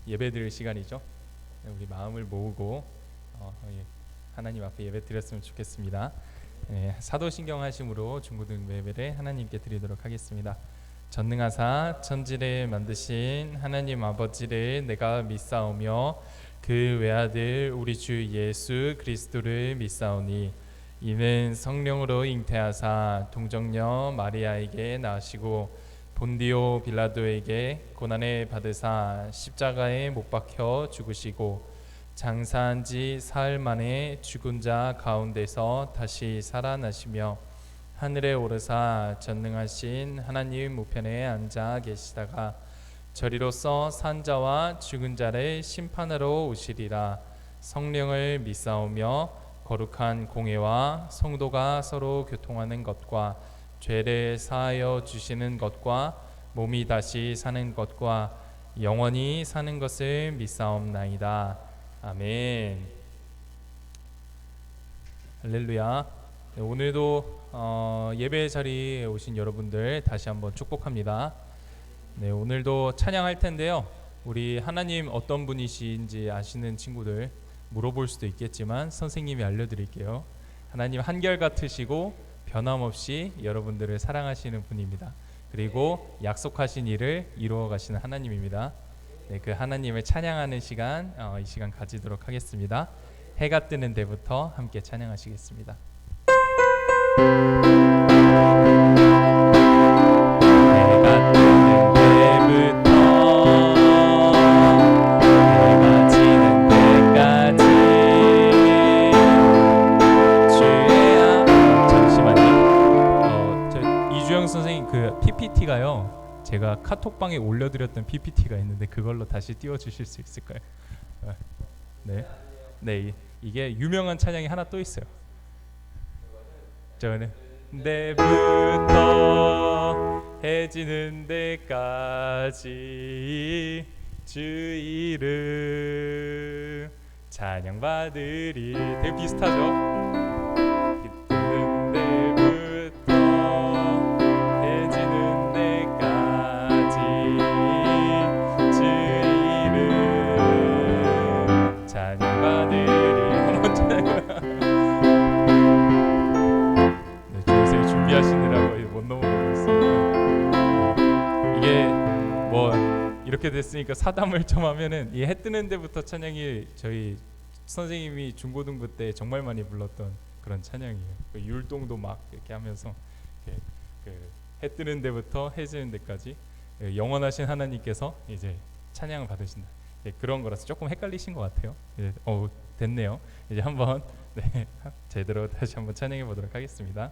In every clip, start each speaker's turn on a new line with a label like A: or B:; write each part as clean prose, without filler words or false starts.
A: 예배드릴 시간이죠. 우리 마음을 모으고 하나님 앞에 예배 드렸으면 좋겠습니다. 사도신경 하심으로 중고등 예배를 하나님께 드리도록 하겠습니다. 전능하사 천지를 만드신 하나님 아버지를 내가 믿사오며 그 외아들 우리 주 예수 그리스도를 믿사오니 이는 성령으로 잉태하사 동정녀 마리아에게 나시고 본디오 빌라도에게 고난을 받으사 십자가에 못 박혀 죽으시고 장사한 지 사흘 만에 죽은 자 가운데서 다시 살아나시며 하늘에 오르사 전능하신 하나님 우편에 앉아 계시다가 저리로서 산 자와 죽은 자를 심판하러 오시리라. 성령을 믿사오며 거룩한 공회와 성도가 서로 교통하는 것과 죄를 사하여 주시는 것과 몸이 다시 사는 것과 영원히 사는 것을 믿사옵나이다. 아멘. 할렐루야. 오늘도 예배 자리에 오신 여러분들 다시 한번 축복합니다. 오늘도 찬양할 텐데요. 우리 하나님 어떤 분이신지 아시는 친구들 물어볼 수도 있겠지만 선생님이 알려드릴게요. 하나님 한결같으시고 변함없이 여러분들을 사랑하시는 분입니다. 그리고 약속하신 일을 이루어 가시는 하나님입니다. 그 하나님을 찬양하는 시간, 이 시간 가지도록 하겠습니다. 해가 뜨는 데부터 함께 찬양하시겠습니다. 해가 뜨는 데부터 해가 지는 데까지 이주영 선생님 그 PPT가요. 제가 카톡방에 올려드렸던 PPT가 있는데 그걸로 다시 띄워주실 수 있을까요? 네, 이게 유명한 찬양이 하나 또 있어요. 저는 내부터 해지는 데까지 주 이름 찬양받으리. 되게 비슷하죠? 이렇게 됐으니까 사담을 좀 하면은 이 해 뜨는 데부터 찬양이 저희 선생님이 중고등부 때 정말 많이 불렀던 그런 찬양이에요. 율동도 막 이렇게 하면서 해 뜨는 데부터 해 지는 데까지 영원하신 하나님께서 이제 찬양을 받으신다. 그런 거라서 조금 헷갈리신 것 같아요. 됐네요. 이제 한번 제대로 다시 한번 찬양해 보도록 하겠습니다.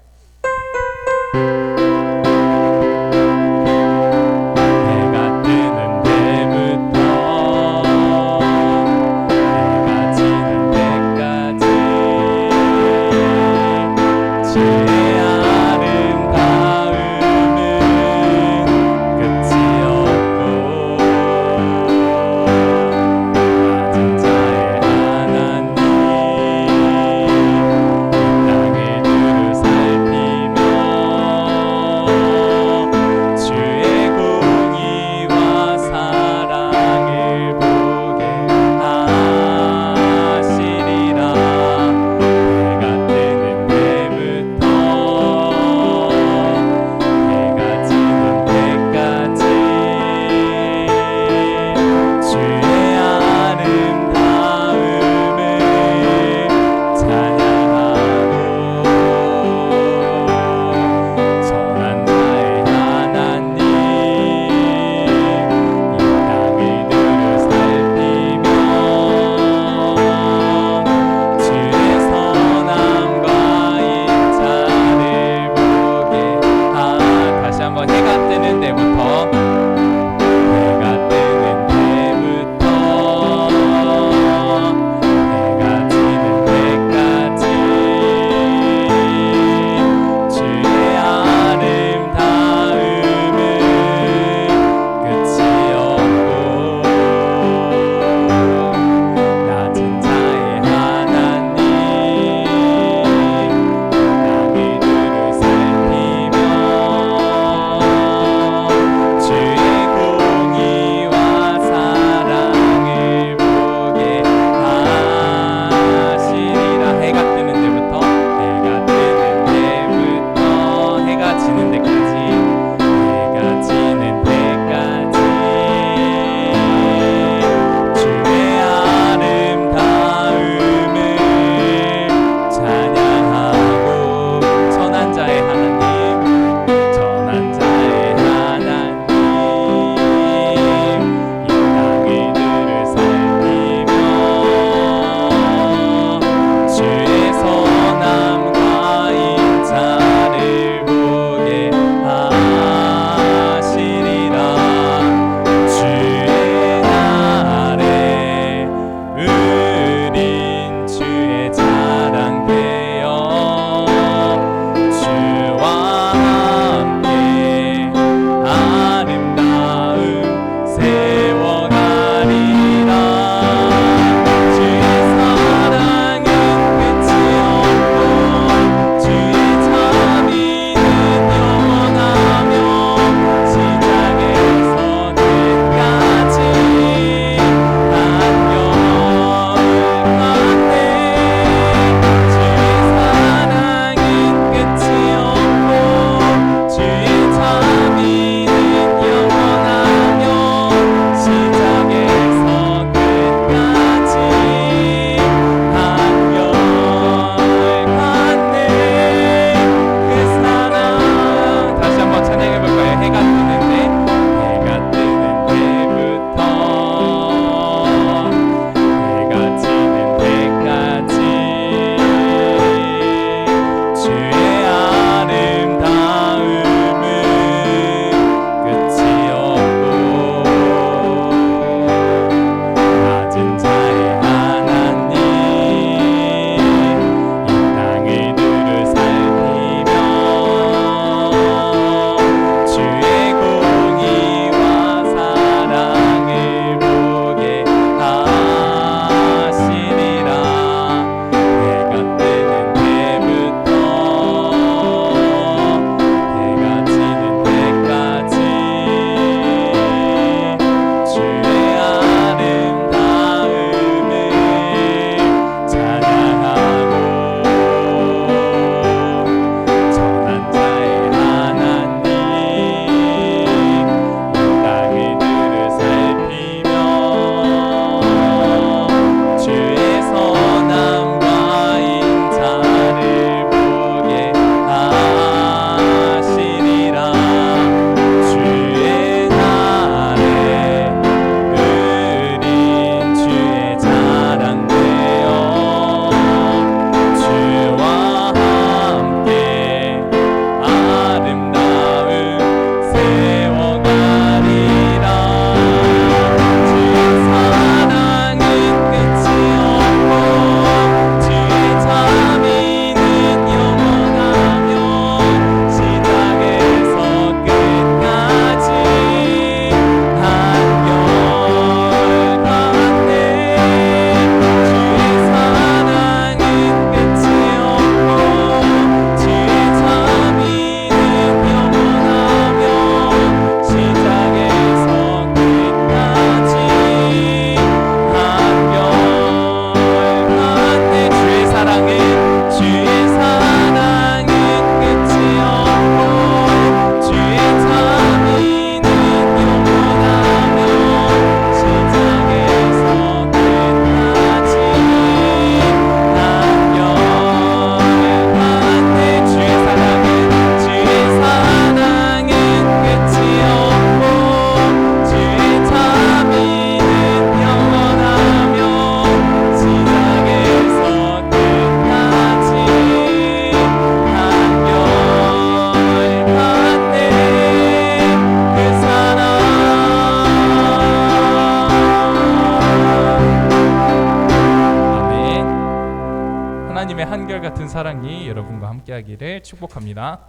A: 하나님의 한결같은 사랑이 여러분과 함께하기를 축복합니다.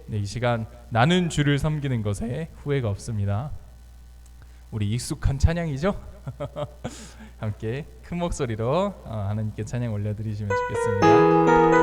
A: 네, 이 시간 나는 주를 섬기는 것에 후회가 없습니다. 우리 익숙한 찬양이죠? 함께 큰 목소리로 하나님께 찬양 올려드리시면 좋겠습니다.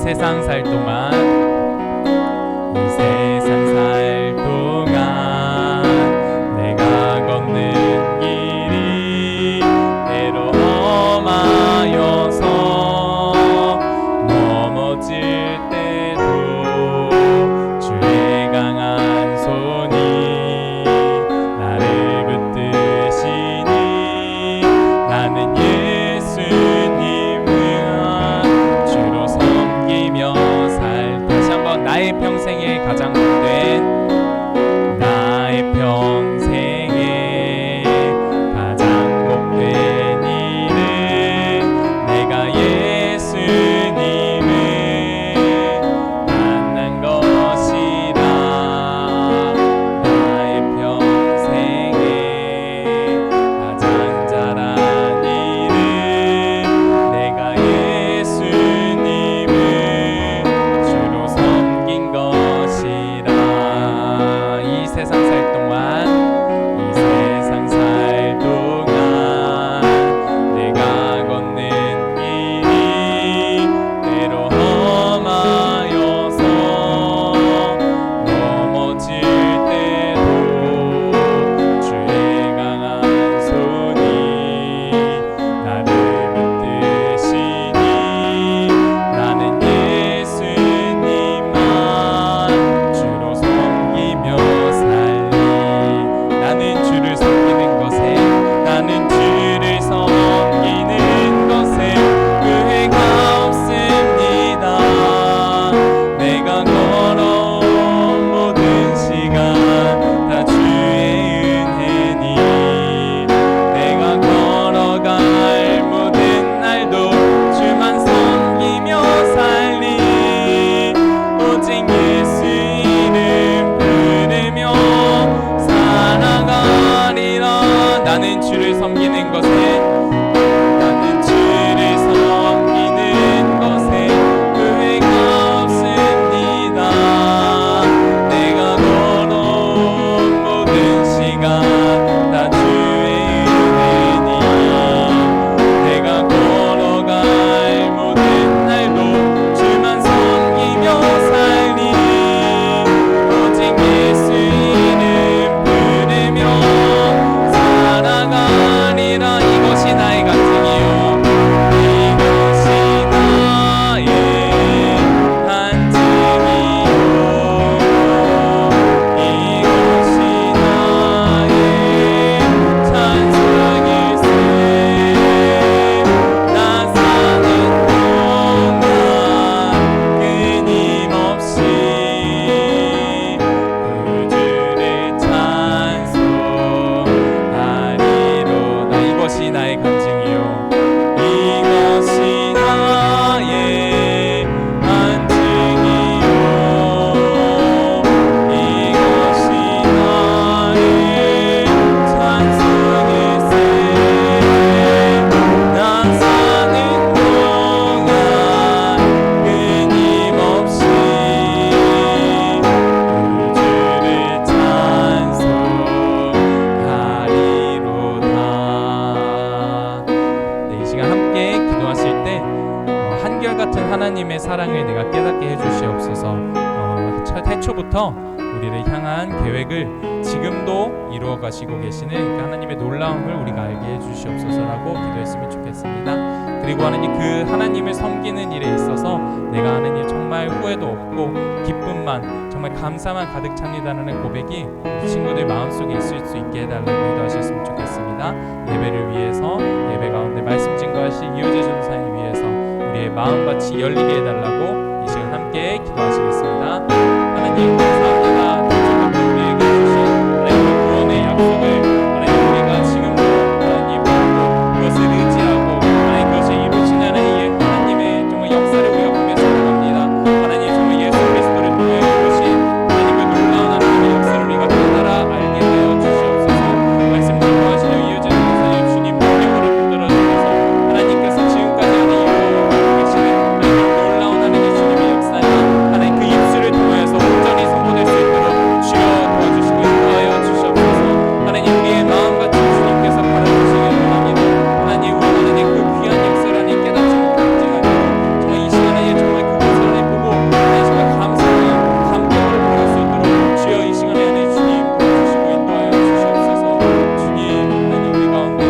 A: 세상 살 동안 내가 걷는 길이 때로 험하여서 넘어질 때도 주의 강한 손이 나를 붙드시니 나는 나의 평생에 가장 복된 나의 평생에 가장 복된 일은 내가 예수님을 만난 것이라. 나의 평생에 가장 잘한 일은 내가 예수님을 주로 섬긴 것이라. 이 세상 살 동안 내가 걷는 길이 때로 험하여서 넘어질 때도 주의 강한 손이 나를 붙드시니 나는 예수님만 주로 섬기며 살리. 나는 주를 섬기는 것에 후회가 없습니다. 내가 걸어온 모든 시간 다 주의 은혜니 내가 걸어갈 모든 날도 주만 섬기며 살리. 오직 예수 이름 부르며 살아가리라. 나는 주를 섬기는 것에 후회가 없습니다. 내가 걸어온 모든 시간 다 주의 은혜니 내가 걸어갈 모든 날도 주만 섬기며 살리. 오직 예수 이름 부르며 살아가리라. 이것이 나의 간증이요 이것이 나의 간증이요 이것이 나의 찬송일세. 나 사는 동안 끊임없이 구주를 찬송하리로다. 이것이 나의 간증이요 이것이 나의 간증이요 이것이 나의 찬송일세. 나 사는 동안 끊임없이 구주를 찬송하리로다. 네, 이 시간 함께 기도하실 때 한결같은 하나님의 사랑을 내가 깨닫게 해주시옵소서. 첫 해초부터 우리를 향한 계획을 지금도 이루어 가시고 계시는 그 하나님의 놀라움을 우리가 알게 해주시옵소서라고 기도했으면 좋겠습니다. 그리고 하나님 그 하나님을 섬기는 일에 있어서 내가 하나님 정말 후회도 없고 기쁨만 정말 감사만 가득 찹니다라는 고백이 우리 친구들 마음속에 있을 수 있게 해달라고 기도하셨으면 좋겠습니다. 예배를 위해서 예배 가운데 말씀 증거하신 이효재 전사님 위해서 우리의 마음밭이 열리게 해달라고 이 시간 함께 기도하시겠습니다. 하나님 감사합니다. 주님께서 우리에게 주신 하나님의 구원의 약속을 하나님 우리가 지금도 하나님 그것을 의지하고 하나님 그것을 이루시는 하나님의 정말 역사를 우리가 보며 살아갑니다. 하나님 정말 예수 그리스도를 통해 이루신 하나님 그 놀라운 하나님의 역사를 우리가 깨달아 알게 되어 주시옵소서. 말씀 증거하시는 이효재 전사님 주님 능력으로 붙들어 주셔서 하나님께서 지금까지 하나님 계시는 하나님 놀라운 하나님 주님의 역사는 하나님 그 입술을 통해서 온전히 선포될 수 있도록 주여 도와주시고 인도하여 주시옵소서. 하나님 우리의 마음같이 주님께서 바라보시길 원합니다. 하나님 우리 하나님 그 귀한 역사를 하나님 깨닫지 못하지 않고 정말 이 시간에 정말 그것을 하나님 보고 하나님 정말 감사하여 감동으로 바랄 수 있도록 주여 이 시간에 하나님 주님 도와주시고 인도하여 주시옵소서. 주님 하나님 우리 가운데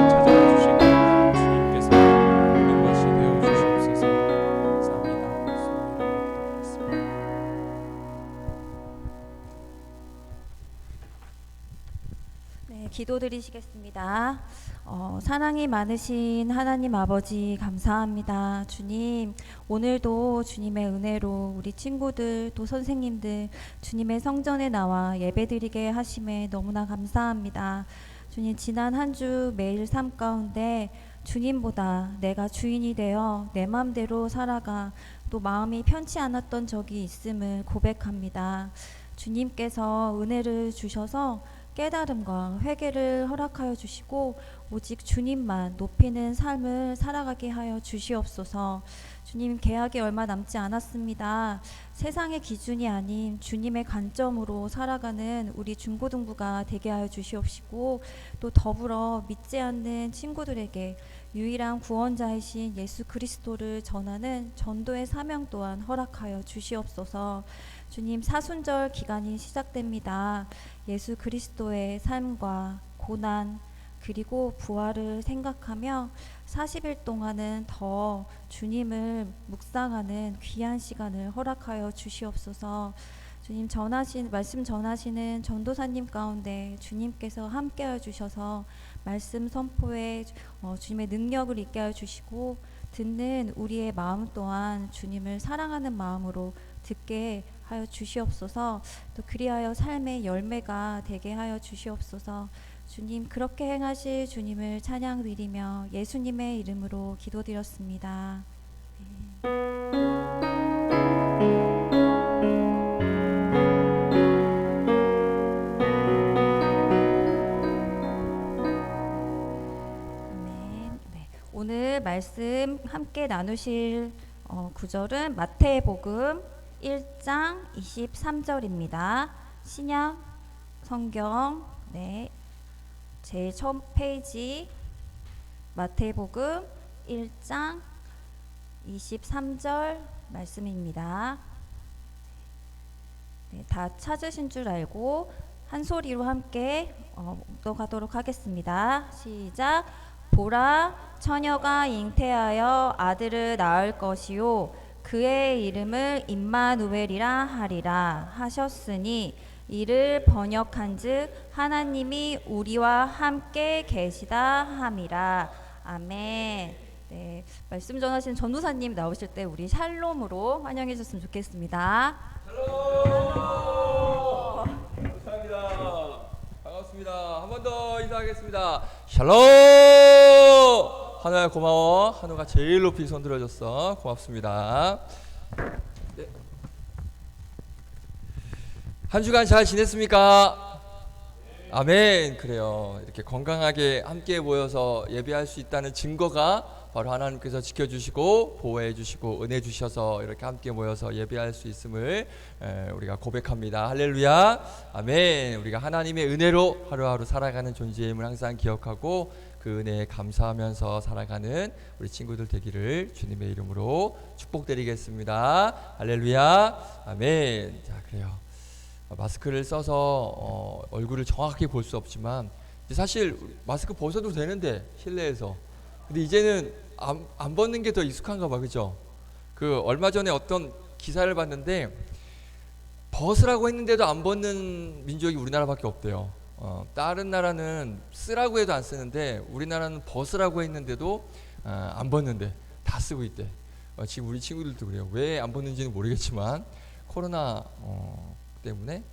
A: 찾아와 주시고 주님께서 모든 것이 되어 주시옵소서. 감사합니다.
B: 네, 기도드리시겠습니다. 사랑이 많으신 하나님 아버지 감사합니다. 주님, 오늘도 주님의 은혜로 우리 친구들 또 선생님들 주님의 성전에 나와 예배드리게 하심에 너무나 감사합니다. 주님, 지난 한 주 매일 삶 가운데 주님보다 내가 주인이 되어 내 마음대로 살아가 또 마음이 편치 않았던 적이 있음을 고백합니다. 주님께서 은혜를 주셔서 깨달음과 회개를 허락하여 주시고 오직 주님만 높이는 삶을 살아가게 하여 주시옵소서. 주님, 개학이 얼마 남지 않았습니다. 세상의 기준이 아닌 주님의 관점으로 살아가는 우리 중고등부가 되게 하여 주시옵시고 또 더불어 믿지 않는 친구들에게 유일한 구원자이신 예수 그리스도를 전하는 전도의 사명 또한 허락하여 주시옵소서. 주님, 사순절 기간이 시작됩니다. 예수 그리스도의 삶과 고난 그리고 부활을 생각하며 40일 동안은 더 주님을 묵상하는 귀한 시간을 허락하여 주시옵소서. 주님, 말씀 전하시는 전도사님 가운데 주님께서 함께하여 주셔서 말씀 선포에 주님의 능력을 있게 하여 주시고 듣는 우리의 마음 또한 주님을 사랑하는 마음으로 듣게 하여 주시옵소서. 또 그리하여 삶의 열매가 되게 하여 주시옵소서. 주님, 그렇게 행하실 주님을 찬양드리며 예수님의 이름으로 기도드렸습니다. 아멘. 네. 오늘 말씀 함께 나누실 구절은 마태복음 1장 23절입니다. 신약 성경 제일 처음 페이지 마태복음 1장 23절 말씀입니다. 다 찾으신 줄 알고 한 소리로 함께 묵독하도록 하겠습니다. 시작. 보라, 처녀가 잉태하여 아들을 낳을 것이요 그의 이름을 임마누엘이라 하리라 하셨으니 이를 번역한즉 하나님이 우리와 함께 계시다 함이라. 아멘. 네, 말씀 전하시는 전도사님 나오실 때 우리 샬롬으로 환영해 주셨으면 좋겠습니다.
C: 샬롬. 감사합니다. 반갑습니다. 한 번 더 인사하겠습니다. 샬롬. 한우야 고마워. 한우가 제일 높이 손 들어줬어. 고맙습니다. 네. 한 주간 잘 지냈습니까? 아멘. 그래요. 이렇게 건강하게 함께 모여서 예배할 수 있다는 증거가 바로 하나님께서 지켜주시고 보호해 주시고 은혜 주셔서 이렇게 함께 모여서 예배할 수 있음을 우리가 고백합니다. 할렐루야. 아멘. 우리가 하나님의 은혜로 하루하루 살아가는 존재임을 항상 기억하고 그 은혜에 감사하면서 살아가는 우리 친구들 되기를 주님의 이름으로 축복드리겠습니다. 할렐루야. 아멘. 자, 그래요. 마스크를 써서 얼굴을 정확히 볼 수 없지만 사실 마스크 벗어도 되는데 실내에서 근데 이제는 안 벗는 게 더 익숙한가 봐, 그죠? 그 얼마 전에 어떤 기사를 봤는데 벗으라고 했는데도 안 벗는 민족이 우리나라밖에 없대요. 다른 나라는 쓰라고 해도 안 쓰는데 우리나라는 벗으라고 했는데도 안 벗는데 다 쓰고 있대. 지금 우리 친구들도 그래요. 왜 안 벗는지는 모르겠지만 코로나 때문에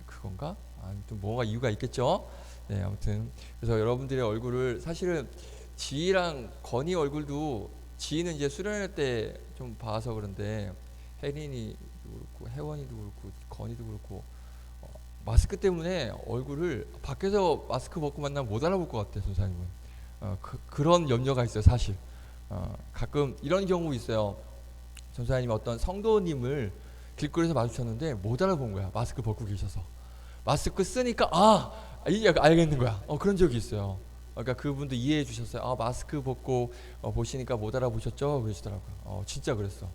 C: 그건가? 아무튼 뭐가 이유가 있겠죠. 네, 아무튼 그래서 여러분들의 얼굴을 사실은 지희랑 건희 얼굴도 지희는 이제 수련회 때 좀 봐서 그런데 혜린이도 그렇고 혜원이도 그렇고 건희도 그렇고 마스크 때문에 얼굴을 밖에서 마스크 벗고 만나면 못 알아볼 것 같아요, 전사님은. 그런 염려가 있어요, 사실. 가끔 이런 경우 있어요. 전사님이 어떤 성도님을 길거리에서 마주쳤는데 못 알아본 거야, 마스크 벗고 계셔서. 마스크 쓰니까 이제 알겠는 거야. 그런 적이 있어요. 그러니까 그분도 이해해 주셨어요. 마스크 벗고 보시니까 못 알아보셨죠? 그러시더라고요. 진짜 그랬어.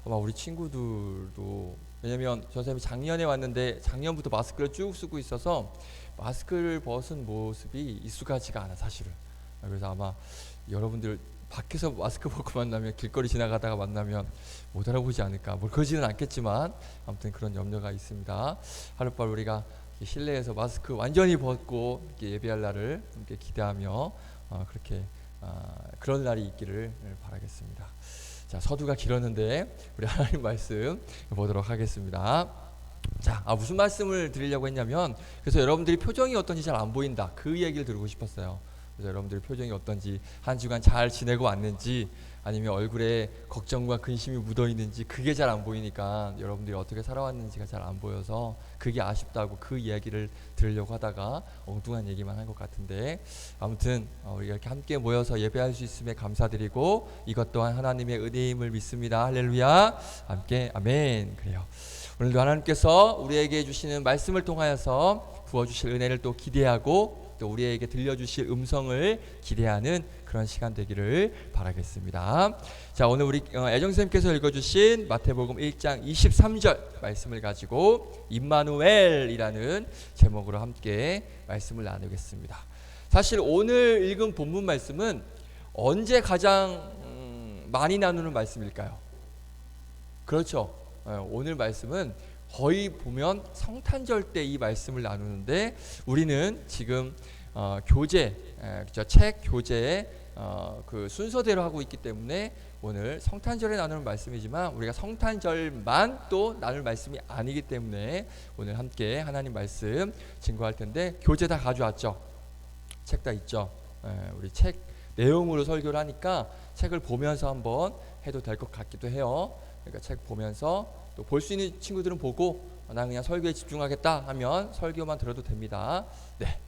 C: 아마 우리 친구들도, 왜냐면 전사님이 작년에 왔는데 작년부터 마스크를 쭉 쓰고 있어서 마스크를 벗은 모습이 익숙하지가 않아, 사실은. 그래서 아마 여러분들 밖에서 마스크 벗고 만나면, 길거리 지나가다가 만나면 못 알아보지 않을까. 뭐 그러지는 않겠지만 아무튼 그런 염려가 있습니다. 하룻밤 우리가 실내에서 마스크 완전히 벗고 이렇게 예배할 날을 함께 기대하며 그렇게 그런 날이 있기를 바라겠습니다. 자, 서두가 길었는데 우리 하나님 말씀 보도록 하겠습니다. 자, 무슨 말씀을 드리려고 했냐면, 그래서 여러분들이 표정이 어떤지 잘 안 보인다, 그 얘기를 드리고 싶었어요. 그래서 여러분들의 표정이 어떤지, 한 주간 잘 지내고 왔는지, 아니면 얼굴에 걱정과 근심이 묻어 있는지, 그게 잘 안 보이니까 여러분들이 어떻게 살아왔는지가 잘 안 보여서 그게 아쉽다고 그 이야기를 들으려고 하다가 엉뚱한 얘기만 한 것 같은데, 아무튼 우리가 이렇게 함께 모여서 예배할 수 있음에 감사드리고 이것 또한 하나님의 은혜임을 믿습니다. 할렐루야. 함께 아멘. 그래요. 오늘도 하나님께서 우리에게 주시는 말씀을 통하여서 부어주실 은혜를 또 기대하고 또 우리에게 들려주실 음성을 기대하는 그런 시간 되기를 바라겠습니다. 자, 오늘 우리 애정쌤께서 읽어주신 마태복음 1장 23절 말씀을 가지고 임마누엘이라는 제목으로 함께 말씀을 나누겠습니다. 사실 오늘 읽은 본문 말씀은 언제 가장 많이 나누는 말씀일까요? 그렇죠. 오늘 말씀은 거의 보면 성탄절 때 이 말씀을 나누는데, 우리는 지금 교재, 책 교재의 그 순서대로 하고 있기 때문에 오늘 성탄절에 나누는 말씀이지만 우리가 성탄절만 또 나눌 말씀이 아니기 때문에 오늘 함께 하나님 말씀 증거할 텐데, 교재 다 가져왔죠? 책 다 있죠? 우리 책 내용으로 설교를 하니까 책을 보면서 한번 해도 될 것 같기도 해요. 그러니까 책 보면서 또 볼 수 있는 친구들은 보고, 난 그냥 설교에 집중하겠다 하면 설교만 들어도 됩니다. 네,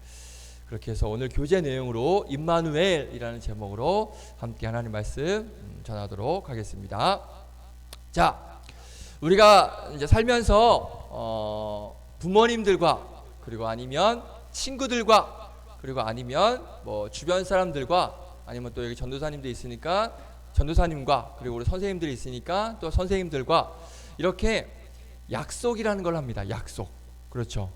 C: 그렇게 해서 오늘 교재 내용으로 임마누엘이라는 제목으로 함께 하나님 말씀 전하도록 하겠습니다. 자, 우리가 이제 살면서 부모님들과, 그리고 아니면 친구들과, 그리고 아니면 뭐 주변 사람들과, 아니면 또 여기 전도사님도 있으니까 전도사님과, 그리고 우리 선생님들이 있으니까 또 선생님들과 이렇게 약속이라는 걸 합니다. 약속. 그렇죠.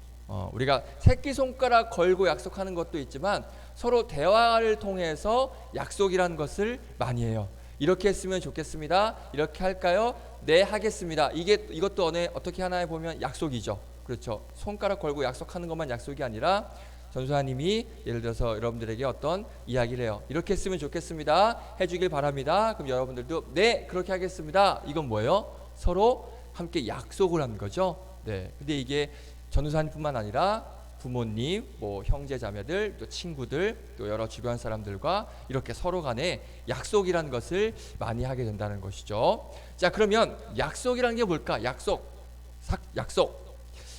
C: 우리가 새끼손가락 걸고 약속하는 것도 있지만 서로 대화를 통해서 약속이라는 것을 많이 해요. 이렇게 했으면 좋겠습니다. 이렇게 할까요? 네, 하겠습니다. 이것도 어떻게 하나에 보면 약속이죠. 그렇죠. 손가락 걸고 약속하는 것만 약속이 아니라 전수사님이 예를 들어서 여러분들에게 어떤 이야기를 해요. 이렇게 했으면 좋겠습니다. 해주길 바랍니다. 그럼 여러분들도 네, 그렇게 하겠습니다. 이건 뭐예요? 서로 함께 약속을 한 거죠. 네. 근데 이게 전도사님뿐만 아니라 부모님, 뭐 형제 자매들, 또 친구들, 또 여러 주변 사람들과 이렇게 서로 간에 약속이라는 것을 많이 하게 된다는 것이죠. 자, 그러면 약속이라는 게 뭘까? 약속.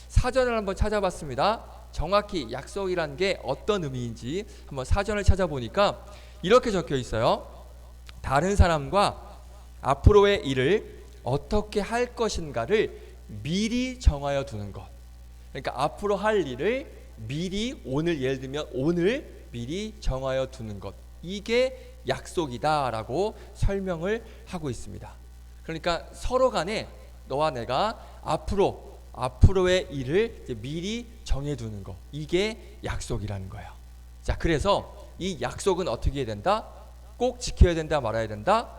C: 사전을 한번 찾아봤습니다. 정확히 약속이라는 게 어떤 의미인지 한번 사전을 찾아보니까 이렇게 적혀 있어요. 다른 사람과 앞으로의 일을 어떻게 할 것인가를 미리 정하여 두는 것. 그러니까 앞으로 할 일을 미리, 오늘 예를 들면 오늘 미리 정하여 두는 것, 이게 약속이다라고 설명을 하고 있습니다. 그러니까 서로 간에 너와 내가 앞으로의 일을 이제 미리 정해두는 것, 이게 약속이라는 거예요. 자, 그래서 이 약속은 어떻게 해야 된다? 꼭 지켜야 된다 말아야 된다?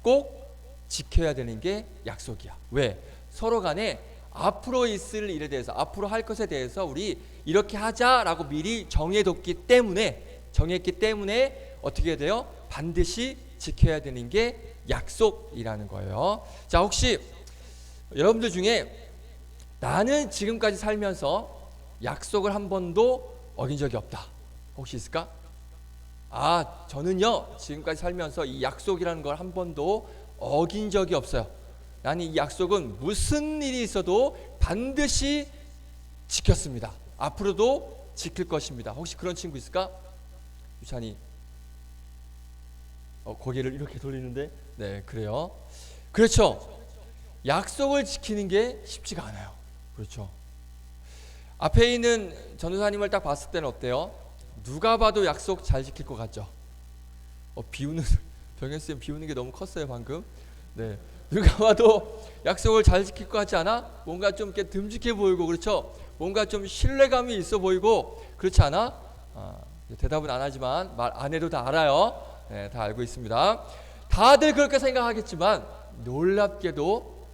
C: 꼭 지켜야 되는 게 약속이야. 왜? 서로 간에 앞으로 있을 일에 대해서, 앞으로 할 것에 대해서 우리 이렇게 하자라고 미리 정해뒀기 때문에, 어떻게 해야 돼요? 반드시 지켜야 되는 게 약속이라는 거예요. 자, 혹시 여러분들 중에 나는 지금까지 살면서 약속을 한 번도 어긴 적이 없다, 혹시 있을까? 아, 저는요 지금까지 살면서 이 약속이라는 걸 한 번도 어긴 적이 없어요. 나는 이 약속은 무슨 일이 있어도 반드시 지켰습니다. 앞으로도 지킬 것입니다. 혹시 그런 친구 있을까? 유찬이 고개를 이렇게 돌리는데, 네, 그래요. 그렇죠. 약속을 지키는 게 쉽지가 않아요. 그렇죠. 앞에 있는 전도사님을 딱 봤을 때는 어때요? 누가 봐도 약속 잘 지킬 것 같죠? 비우는 병현쌤 비우는 게 너무 컸어요 방금. 네, 누가 봐도 약속을 잘 지킬 것 같지 않아? 뭔가 좀 이렇게 듬직해 보이고, 그렇죠? 뭔가 좀 신뢰감이 있어 보이고, 그렇지 않아? 대답은 안 하지만 말 안 해도 다 알아요. 네, 다 알고 있습니다. 다들 그렇게 생각하겠지만 놀랍게도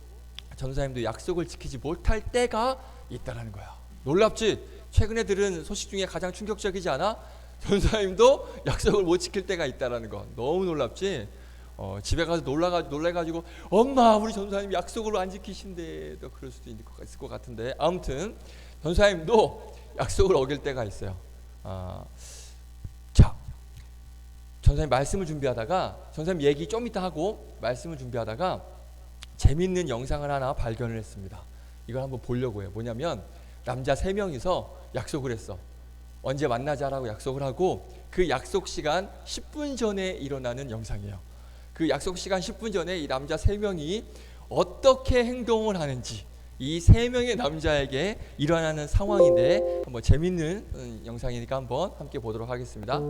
C: 전도사님도 약속을 지키지 못할 때가 있다라는 거야. 놀랍지? 최근에 들은 소식 중에 가장 충격적이지 않아? 전도사님도 약속을 못 지킬 때가 있다라는 거. 너무 놀랍지? 집에 가서 놀래가지고 엄마, 우리 전도사님 약속을 안 지키신대, 또 그럴 수도 있을 것 같은데, 아무튼 전도사님도 약속을 어길 때가 있어요. 자, 전도사님 말씀을 준비하다가, 전도사님 얘기 좀 이따 하고 말씀을 준비하다가 재밌는 영상을 하나 발견을 했습니다. 이걸 한번 보려고 해요. 뭐냐면 남자 3명이서 약속을 했어. 언제 만나자라고 약속을 하고, 그 약속 시간 10분 전에 일어나는 영상이에요. 그 약속 시간 10분 전에 이 남자 3명이 어떻게 행동을 하는지, 이 3명의 남자에게 일어나는 상황인데 한번 재밌는 영상이니까 한번 함께 보도록 하겠습니다.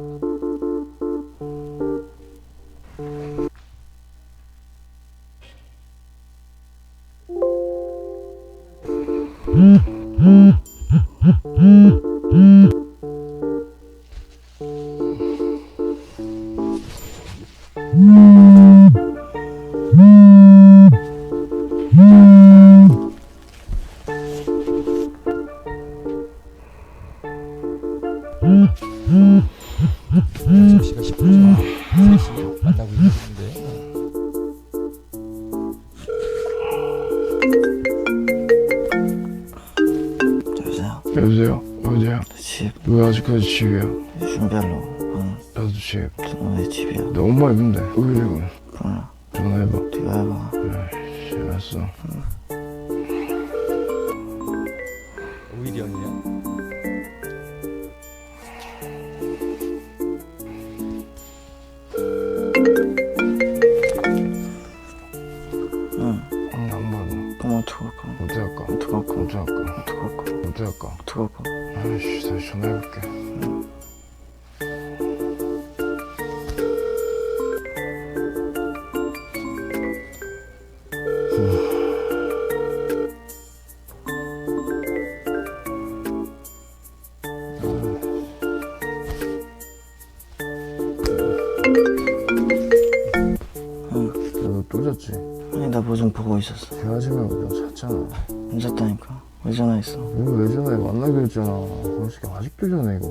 C: 약속 시간 10분 전 3시 만나고 있는데,
D: 여보세요? 어디야?
E: 집
D: 왜 아직까지 집이야?
E: 준비하려고.
D: 나도 집.
E: 저는 왜 집이야?
D: 너 엄마 입은데 왜 이래?
E: 몰라.
D: 전화해봐.
E: 네가 해봐.
D: 아이씨, 알았어.
C: 오일이형이야?
D: 응, 안 받아.
E: 그럼 어떡할까?
D: 어떡할까?
E: 어떡할까?
D: 어떡할까?
E: 어떡할까?
D: 어떡할까?
E: 어떡할까?
D: 아이씨, 다시 전화해볼게. 너 또 잤지?
E: 아니 나 뭐 좀 보고 있었어.
D: 대하지 말고 너 잤잖아.
E: 안 잤다니까. 왜 전화했어?
D: 왜 전화해? 만나기로 했잖아. 그런 새끼 아직도 전화해 이거.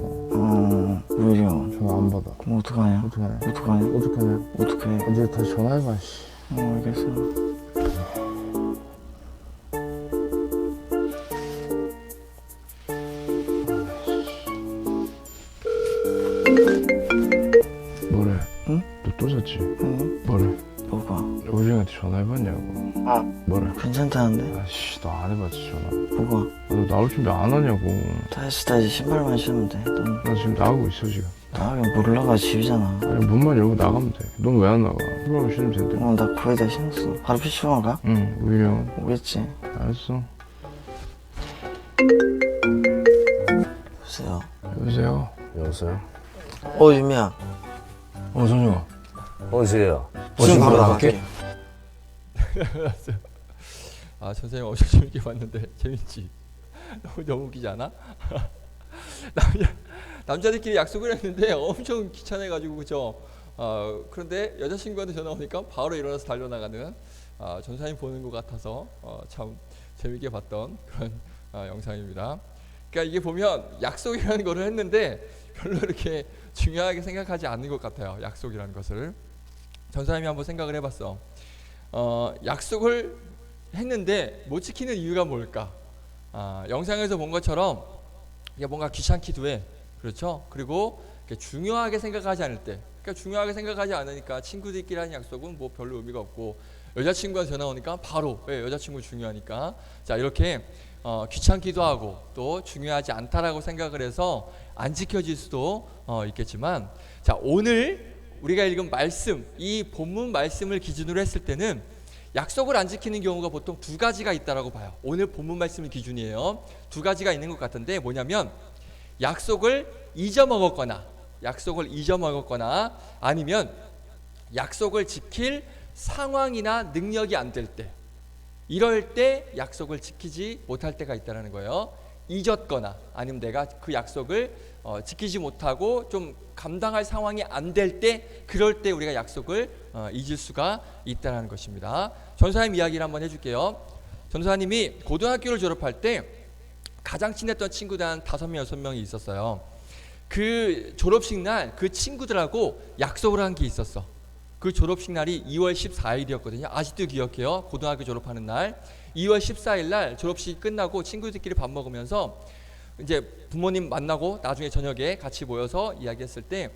E: 오히려.
D: 전화 안 받아.
E: 그럼 어떡하냐?
D: 어떡하냐?
E: 어떡하냐?
D: 어떡하냐?
E: 어떡해?
D: 이제 다시 전화해봐. 씨.
E: 알겠어.
D: 뭐래?
E: 응?
D: 너 또 잤지?
E: 응?
D: 뭐래?
E: 뭐가?
D: 우리한테 전화해봤냐고. 뭐래?
E: 괜찮다는데?
D: 아씨, 너 안 해봤지 전화.
E: 뭐가?
D: 너 나올 준비 안 하냐고.
E: 다시 신발만 신으면 돼. 넌
D: 나 지금 나가고 있어 지금.
E: 나가긴 못 나가. 집이잖아.
D: 아니 문만 열고 나가면 돼. 넌 왜 안 나가? 신발만 신으면 된대.
E: 나 거의 다 신었어. 바로 PC방 가?
D: 응, 우리 형.
E: 오겠지.
D: 알았어.
E: 여보세요?
D: 여보세요?
F: 여보세요?
E: 유미야.
D: 정혁아.
F: 어디세요?
E: 지금 바로 나갈게.
C: 선생님 엄청 재밌게 봤는데 재밌지? 너무 웃기지 않아? 남자들끼리 약속을 했는데 엄청 귀찮아가지고, 그죠? 그런데 여자친구한테 전화 오니까 바로 일어나서 달려나가는 전사님 보는 것 같아서 참 재밌게 봤던 그런 영상입니다. 그러니까 이게 보면 약속이라는 거를 했는데 별로 이렇게 중요하게 생각하지 않는 것 같아요. 약속이라는 것을. 전사님이 한번 생각을 해봤어. 약속을 했는데 못 지키는 이유가 뭘까? 영상에서 본 것처럼 이게 뭔가 귀찮기도 해. 그렇죠? 그리고 중요하게 생각하지 않을 때, 그러니까 중요하게 생각하지 않으니까 친구들끼리 하는 약속은 뭐 별로 의미가 없고, 여자친구가 전화 오니까 바로 여자친구 중요하니까 자 이렇게 귀찮기도 하고 또 중요하지 않다라고 생각을 해서 안 지켜질 수도 있겠지만, 자 오늘 우리가 읽은 말씀, 이 본문 말씀을 기준으로 했을 때는 약속을 안 지키는 경우가 보통 두 가지가 있다라고 봐요. 오늘 본문 말씀을 기준이에요. 두 가지가 있는 것 같은데 뭐냐면 약속을 잊어먹었거나 아니면 약속을 지킬 상황이나 능력이 안 될 때, 이럴 때 약속을 지키지 못할 때가 있다는 거예요. 잊었거나 아니면 내가 그 약속을 지키지 못하고 좀 감당할 상황이 안 될 때, 그럴 때 우리가 약속을 잊을 수가 있다는 것입니다. 전사님 이야기를 한번 해줄게요. 전사님이 고등학교를 졸업할 때 가장 친했던 친구들 한 5명, 6명이 있었어요. 그 졸업식 날 그 친구들하고 약속을 한 게 있었어. 그 졸업식 날이 2월 14일이었거든요. 아직도 기억해요. 고등학교 졸업하는 날 2월 14일 날 졸업식이 끝나고 친구들끼리 밥 먹으면서 이제 부모님 만나고 나중에 저녁에 같이 모여서 이야기했을 때,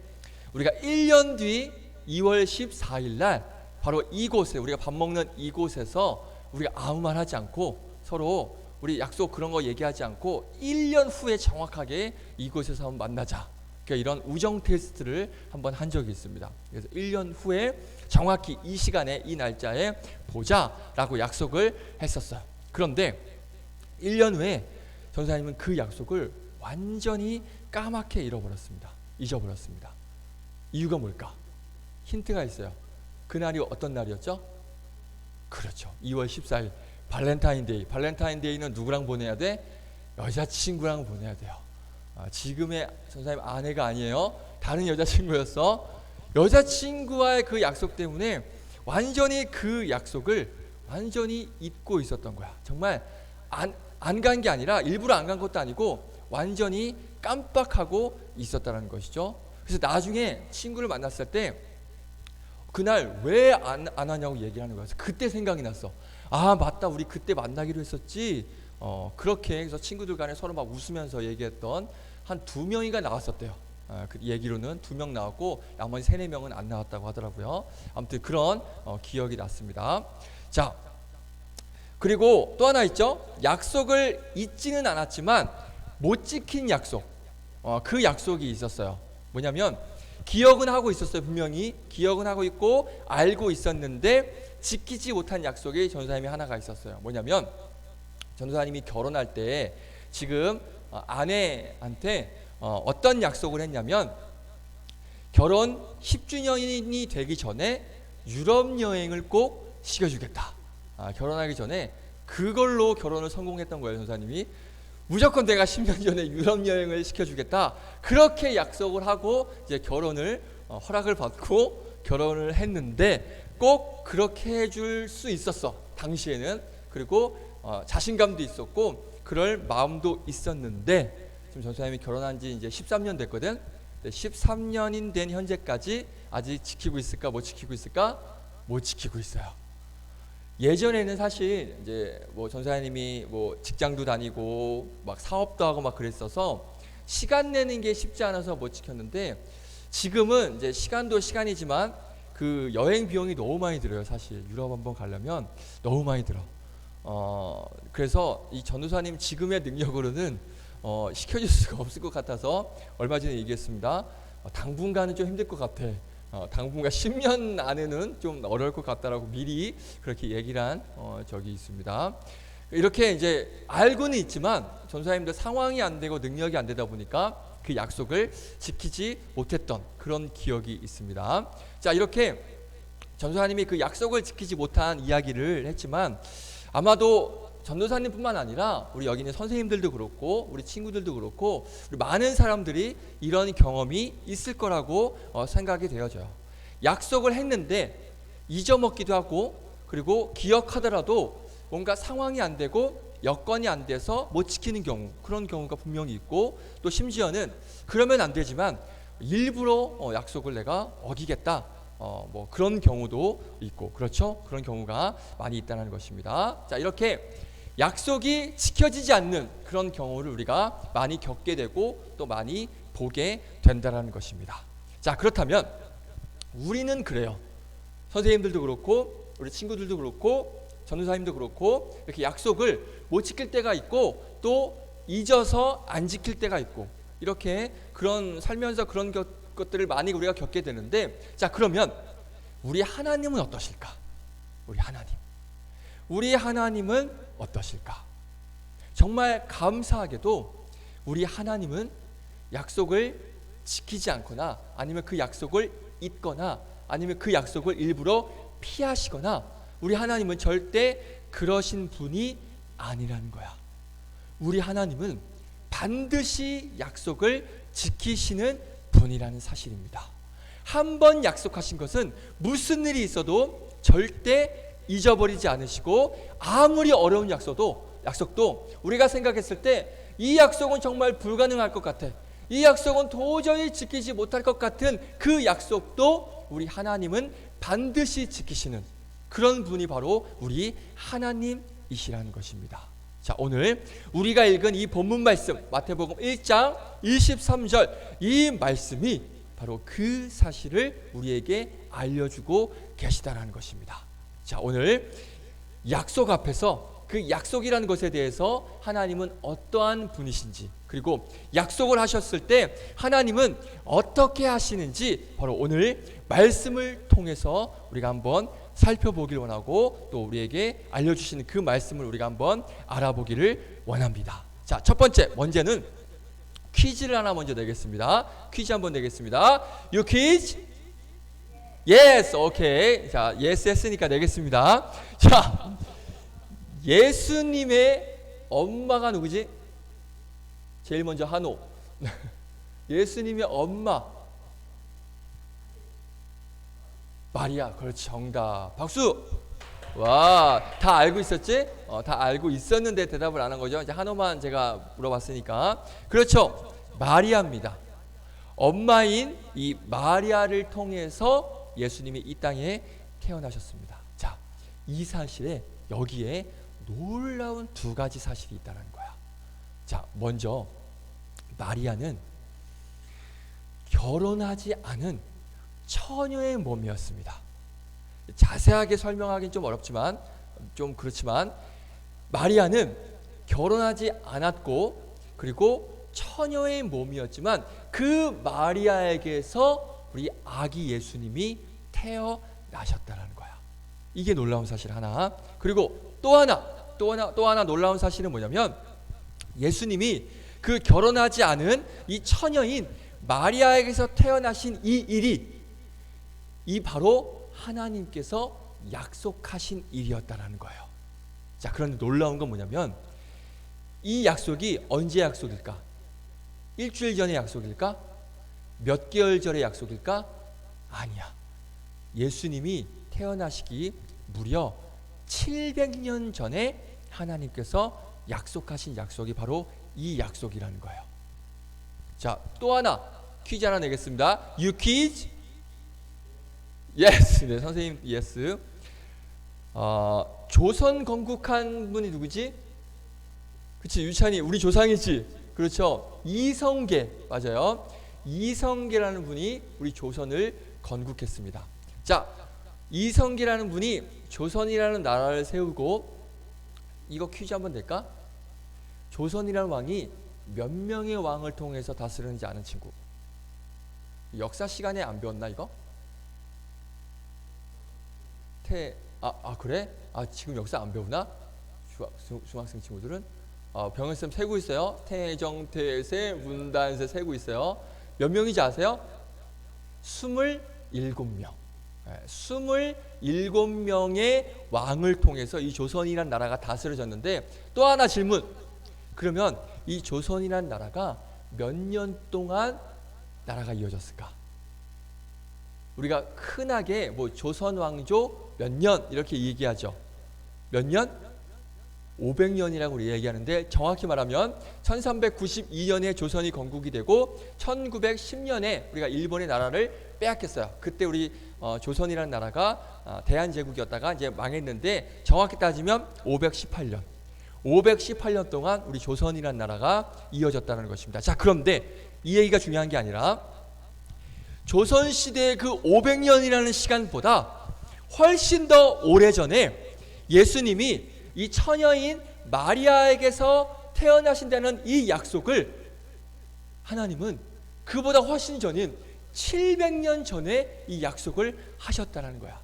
C: 우리가 1년 뒤 2월 14일 날 바로 이곳에, 우리가 밥 먹는 이곳에서 우리가 아무 말 하지 않고 서로 우리 약속 그런 거 얘기하지 않고 1년 후에 정확하게 이곳에서 한번 만나자. 그러니까 이런 우정 테스트를 한번 한 적이 있습니다. 그래서 1년 후에 정확히 이 시간에 이 날짜에 보자라고 약속을 했었어요. 그런데 1년 후에 전사님은 그 약속을 완전히 까맣게 잊어버렸습니다. 이유가 뭘까? 힌트가 있어요. 그날이 어떤 날이었죠? 그렇죠. 2월 14일 발렌타인데이. 발렌타인데이는 누구랑 보내야 돼? 여자친구랑 보내야 돼요. 지금의 전사님 아내가 아니에요. 다른 여자친구였어. 여자친구와의 그 약속 때문에 완전히 그 약속을 완전히 잊고 있었던 거야. 정말 안 간 게 아니라, 일부러 안 간 것도 아니고 완전히 깜빡하고 있었다는 것이죠. 그래서 나중에 친구를 만났을 때 그날 왜 안 하냐고 얘기를 하는 거예요. 그때 생각이 났어. 아 맞다, 우리 그때 만나기로 했었지. 그렇게 해서 친구들 간에 서로 막 웃으면서 얘기했던 한 2명이가 나왔었대요. 그 얘기로는 2명 나왔고 나머지 3, 4명은 안 나왔다고 하더라고요. 아무튼 그런 기억이 났습니다. 자, 그리고 또 하나 있죠. 약속을 잊지는 않았지만 못 지킨 약속. 그 약속이 있었어요. 뭐냐면 기억은 하고 있었어요. 분명히 기억은 하고 있고 알고 있었는데 지키지 못한 약속이 전도사님이 하나가 있었어요. 뭐냐면 전도사님이 결혼할 때 지금 아내한테 어떤 약속을 했냐면 결혼 10주년이 되기 전에 유럽 여행을 꼭 시켜주겠다. 결혼하기 전에 그걸로 결혼을 성공했던 거예요. 전도사님이 무조건 내가 10년 전에 유럽 여행을 시켜주겠다. 그렇게 약속을 하고 이제 결혼을 허락을 받고 결혼을 했는데 꼭 그렇게 해줄 수 있었어. 당시에는. 그리고 자신감도 있었고 그럴 마음도 있었는데 지금 전도사님이 결혼한 지 이제 13년 됐거든. 13년인 된 현재까지 아직 지키고 있을까? 못 지키고 있을까? 못 지키고 있어요. 예전에는 사실 이제 뭐 전사님이 뭐 직장도 다니고 막 사업도 하고 막 그랬어서 시간 내는 게 쉽지 않아서 못 지켰는데 지금은 이제 시간도 시간이지만 그 여행 비용이 너무 많이 들어요. 사실 유럽 한번 가려면 너무 많이 들어. 그래서 이 전도사님 지금의 능력으로는 시켜줄 수가 없을 것 같아서 얼마 전에 얘기했습니다. 당분간은 좀 힘들 것 같아. 당분간 10년 안에는 좀 어려울 것 같다라고 미리 그렇게 얘기를 한 적이 있습니다. 이렇게 이제 알고는 있지만 전도사님들 상황이 안 되고 능력이 안 되다 보니까 그 약속을 지키지 못했던 그런 기억이 있습니다. 자, 이렇게 전도사님이 그 약속을 지키지 못한 이야기를 했지만 아마도 전도사님뿐만 아니라 우리 여기 있는 선생님들도 그렇고 우리 친구들도 그렇고 우리 많은 사람들이 이런 경험이 있을 거라고 생각이 되어져요. 약속을 했는데 잊어먹기도 하고, 그리고 기억하더라도 뭔가 상황이 안 되고 여건이 안 돼서 못 지키는 경우, 그런 경우가 분명히 있고, 또 심지어는 그러면 안 되지만 일부러 약속을 내가 어기겠다, 뭐 그런 경우도 있고, 그렇죠? 그런 경우가 많이 있다는 것입니다. 자, 이렇게 약속이 지켜지지 않는 그런 경우를 우리가 많이 겪게 되고 또 많이 보게 된다는 것입니다. 자, 그렇다면 우리는 그래요. 선생님들도 그렇고 우리 친구들도 그렇고 전도사님도 그렇고 이렇게 약속을 못 지킬 때가 있고 또 잊어서 안 지킬 때가 있고, 이렇게 그런 살면서 그런 것들을 많이 우리가 겪게 되는데, 자, 그러면 우리 하나님은 어떠실까? 우리 하나님은 어떠실까? 정말 감사하게도 우리 하나님은 약속을 지키지 않거나 아니면 그 약속을 잊거나 아니면 그 약속을 일부러 피하시거나, 우리 하나님은 절대 그러신 분이 아니라는 거야. 우리 하나님은 반드시 약속을 지키시는 분이라는 사실입니다. 한 번 약속하신 것은 무슨 일이 있어도 절대 잊어버리지 않으시고, 아무리 어려운 약속도 우리가 생각했을 때 이 약속은 정말 불가능할 것 같아, 이 약속은 도저히 지키지 못할 것 같은 그 약속도 우리 하나님은 반드시 지키시는 그런 분이 바로 우리 하나님이시라는 것입니다. 자, 오늘 우리가 읽은 이 본문 말씀 마태복음 1장 23절, 이 말씀이 바로 그 사실을 우리에게 알려주고 계시다라는 것입니다. 자, 오늘 약속 앞에서 그 약속이라는 것에 대해서 하나님은 어떠한 분이신지, 그리고 약속을 하셨을 때 하나님은 어떻게 하시는지 바로 오늘 말씀을 통해서 우리가 한번 살펴보길 원하고, 또 우리에게 알려주시는 그 말씀을 우리가 한번 알아보기를 원합니다. 자, 첫 번째 문제는 퀴즈를 하나 먼저 내겠습니다. 퀴즈 한번 내겠습니다. You quiz? Yes, 오케이. 자, yes 했으니까 내겠습니다. 자, 예수님의 엄마가 누구지? 제일 먼저 한호. 예수님의 엄마 마리아. 그렇지, 정답. 박수. 와, 다 알고 있었지? 다 알고 있었는데 대답을 안 한 거죠. 이제 한호만 제가 물어봤으니까. 그렇죠, 마리아입니다. 엄마인 이 마리아를 통해서 예수님이 이 땅에 태어나셨습니다. 자, 이 사실에 여기에 놀라운 두 가지 사실이 있다는 거야. 자, 먼저 마리아는 결혼하지 않은 처녀의 몸이었습니다. 자세하게 설명하기는 좀 어렵지만, 좀 그렇지만 마리아는 결혼하지 않았고 그리고 처녀의 몸이었지만 그 마리아에게서 우리 아기 예수님이 태어나셨다는 거야. 이게 놀라운 사실 하나. 그리고 또 하나 놀라운 사실은 뭐냐면, 예수님이 그 결혼하지 않은 이 처녀인 마리아에게서 태어나신 이 일이 이 바로 하나님께서 약속하신 일이었다라는 거예요. 자, 그런데 놀라운 건 뭐냐면, 이 약속이 언제 약속일까? 일주일 전의 약속일까? 몇 개월 전의 약속일까? 아니야. 예수님이 태어나시기 무려 700년 전에 하나님께서 약속하신 약속이 바로 이 약속이라는 거예요. 자, 또 하나 퀴즈 하나 내겠습니다. You quiz? Yes. 네, 선생님 yes. 조선 건국한 분이 누구지? 그치, 유찬이 우리 조상이지. 그렇죠, 이성계. 맞아요. 이성계라는 분이 우리 조선을 건국했습니다. 자, 이성계라는 분이 조선이라는 나라를 세우고, 이거 퀴즈 한번 낼까? 조선이라는 왕이 몇 명의 왕을 통해서 다스리는지 아는 친구? 역사 시간에 안 배웠나 이거? 그래? 지금 역사 안 배우나? 중학생 친구들은? 병은쌤 세고 있어요. 태정태세 문단세 세고 있어요. 몇 명인지 아세요? 27명. 27명의 왕을 통해서 이 조선이란 나라가 다스려졌는데, 또 하나 질문. 그러면 이 조선이란 나라가 몇 년 동안 나라가 이어졌을까? 우리가 흔하게 뭐 조선 왕조 몇 년 이렇게 얘기하죠. 몇 년? 500년이라고 우리 얘기하는데 정확히 말하면 1392년에 조선이 건국이 되고 1910년에 우리가 일본의 나라를 빼앗겼어요. 그때 우리 조선이라는 나라가 대한제국이었다가 이제 망했는데 정확히 따지면 518년 동안 우리 조선이라는 나라가 이어졌다는 것입니다. 자, 그런데 이 얘기가 중요한 게 아니라 조선시대의 그 500년이라는 시간보다 훨씬 더 오래전에 예수님이 이 처녀인 마리아에게서 태어나신다는 이 약속을 하나님은 그보다 훨씬 전인 700년 전에 이 약속을 하셨다는 거야.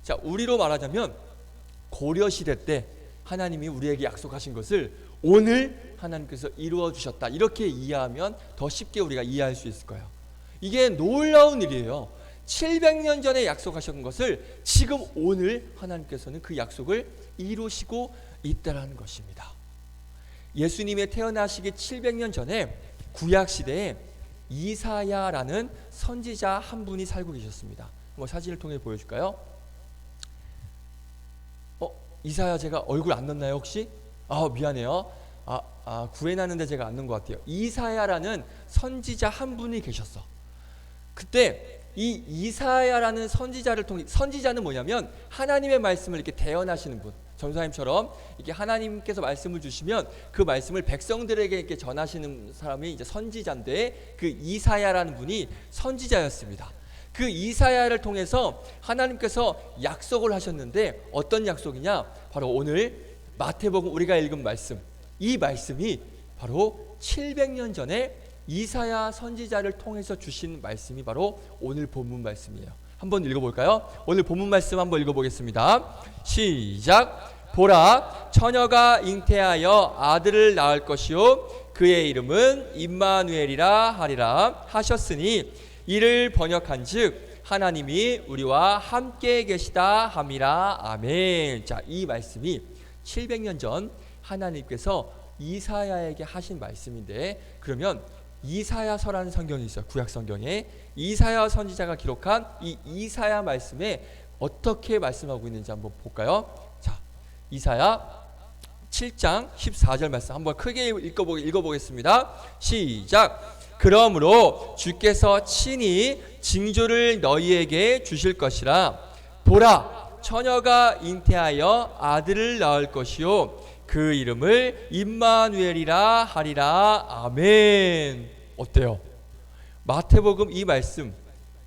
C: 자, 우리로 말하자면 고려시대 때 하나님이 우리에게 약속하신 것을 오늘 하나님께서 이루어 주셨다. 이렇게 이해하면 더 쉽게 우리가 이해할 수 있을 거예요. 이게 놀라운 일이에요. 700년 전에 약속하신 것을 지금 오늘 하나님께서는 그 약속을 이루시고 있다는 것입니다. 예수님의 태어나시기 700년 전에 구약시대에 이사야라는 선지자 한 분이 살고 계셨습니다. 한번 사진을 통해 보여줄까요? 이사야 제가 얼굴 안 넣었나요 혹시? 미안해요. 구해놨는데 제가 안 넣은 것 같아요. 이사야라는 선지자 한 분이 계셨어. 그때 이 이사야라는 선지자를 통해, 선지자는 뭐냐면 하나님의 말씀을 이렇게 대언하시는 분, 전사님처럼 이렇게 하나님께서 말씀을 주시면 그 말씀을 백성들에게 이렇게 전하시는 사람이 이제 선지자인데, 그 이사야라는 분이 선지자였습니다. 그 이사야를 통해서 하나님께서 약속을 하셨는데 어떤 약속이냐? 바로 오늘 마태복음 우리가 읽은 말씀, 이 말씀이 바로 700년 전에 이사야 선지자를 통해서 주신 말씀이 바로 오늘 본문 말씀이에요. 한번 읽어볼까요? 오늘 본문 말씀 한번 읽어보겠습니다. 시작. 보라, 처녀가 잉태하여 아들을 낳을 것이요 그의 이름은 임마누엘이라 하리라 하셨으니 이를 번역한즉 하나님이 우리와 함께 계시다 함이라. 아멘. 자, 이 말씀이 700년 전 하나님께서 이사야에게 하신 말씀인데, 그러면 이사야서라는 성경이 있어요. 구약 성경에 이사야 선지자가 기록한 이 이사야 말씀에 어떻게 말씀하고 있는지 한번 볼까요? 자, 이사야 7장 14절 말씀 한번 크게 읽어보겠습니다. 시작. 그러므로 주께서 친히 징조를 너희에게 주실 것이라. 보라, 처녀가 잉태하여 아들을 낳을 것이요 그 이름을 임마누엘이라 하리라. 아멘. 어때요? 마태복음 이 말씀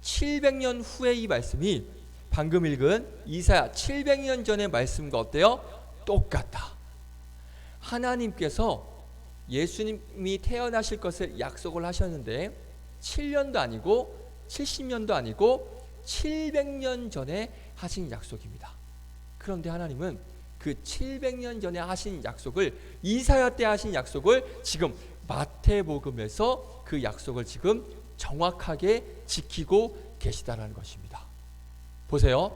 C: 700년 후에 이 말씀이 방금 읽은 이사야 700년 전의 말씀과 어때요? 똑같다. 하나님께서 예수님이 태어나실 것을 약속을 하셨는데 7년도 아니고 70년도 아니고 700년 전에 하신 약속입니다. 그런데 하나님은 그 700년 전에 하신 약속을, 이사야 때 하신 약속을 지금 마태복음에서 그 약속을 지금 정확하게 지키고 계시다는 것입니다. 보세요.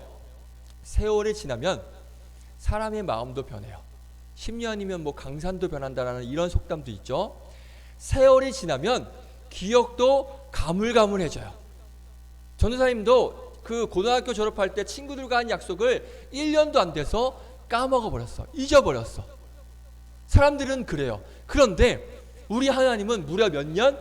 C: 세월이 지나면 사람의 마음도 변해요. 10년이면 뭐 강산도 변한다라는 이런 속담도 있죠. 세월이 지나면 기억도 가물가물해져요. 전도사님도 그 고등학교 졸업할 때 친구들과 한 약속을 1년도 안 돼서 까먹어버렸어. 잊어버렸어. 사람들은 그래요. 그런데 우리 하나님은 무려 몇 년?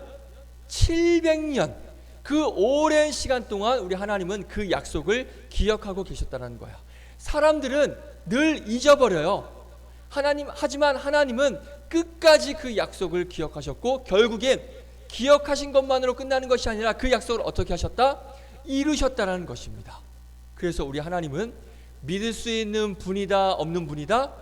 C: 700년. 그 오랜 시간 동안 우리 하나님은 그 약속을 기억하고 계셨다는 거야. 사람들은 늘 잊어버려요. 하지만 하나님은 끝까지 그 약속을 기억하셨고, 결국엔 기억하신 것만으로 끝나는 것이 아니라 그 약속을 어떻게 하셨다? 이루셨다는 것입니다. 그래서 우리 하나님은 믿을 수 있는 분이다, 없는 분이다?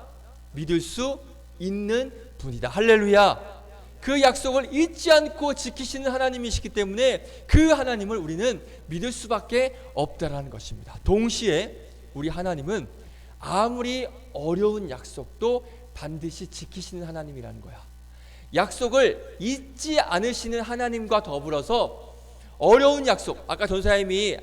C: 믿을 수 있는 분이다. 할렐루야. 그 약속을 잊지 않고 지키시는 하나님이시기 때문에 그 하나님을 우리는 믿을 수밖에 없다라는 것입니다. 동시에 우리 하나님은 아무리 어려운 약속도 반드시 지키시는 하나님이라는 거야. 약속을 잊지 않으시는 하나님과 더불어서 어려운 약속, 아까 전사님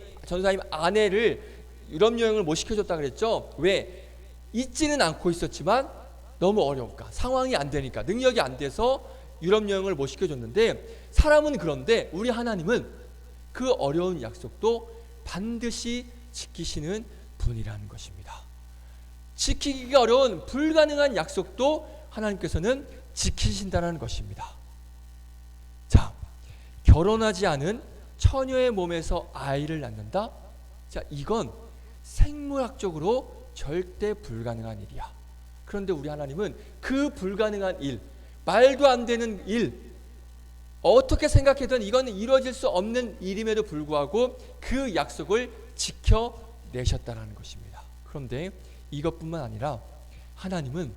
C: 아내를 유럽 여행을 못 시켜줬다 그랬죠. 왜? 잊지는 않고 있었지만 너무 어려울까, 상황이 안 되니까, 능력이 안 돼서 유럽 여행을 못 시켜줬는데, 사람은 그런데 우리 하나님은 그 어려운 약속도 반드시 지키시는 분이라는 것입니다. 지키기가 어려운 불가능한 약속도 하나님께서는 지키신다는 것입니다. 자, 결혼하지 않은 처녀의 몸에서 아이를 낳는다? 자, 이건 생물학적으로 절대 불가능한 일이야. 그런데 우리 하나님은 그 불가능한 일, 말도 안 되는 일, 어떻게 생각해도 이건 이루어질 수 없는 일임에도 불구하고 그 약속을 지켜내셨다는 것입니다. 그런데 이것뿐만 아니라 하나님은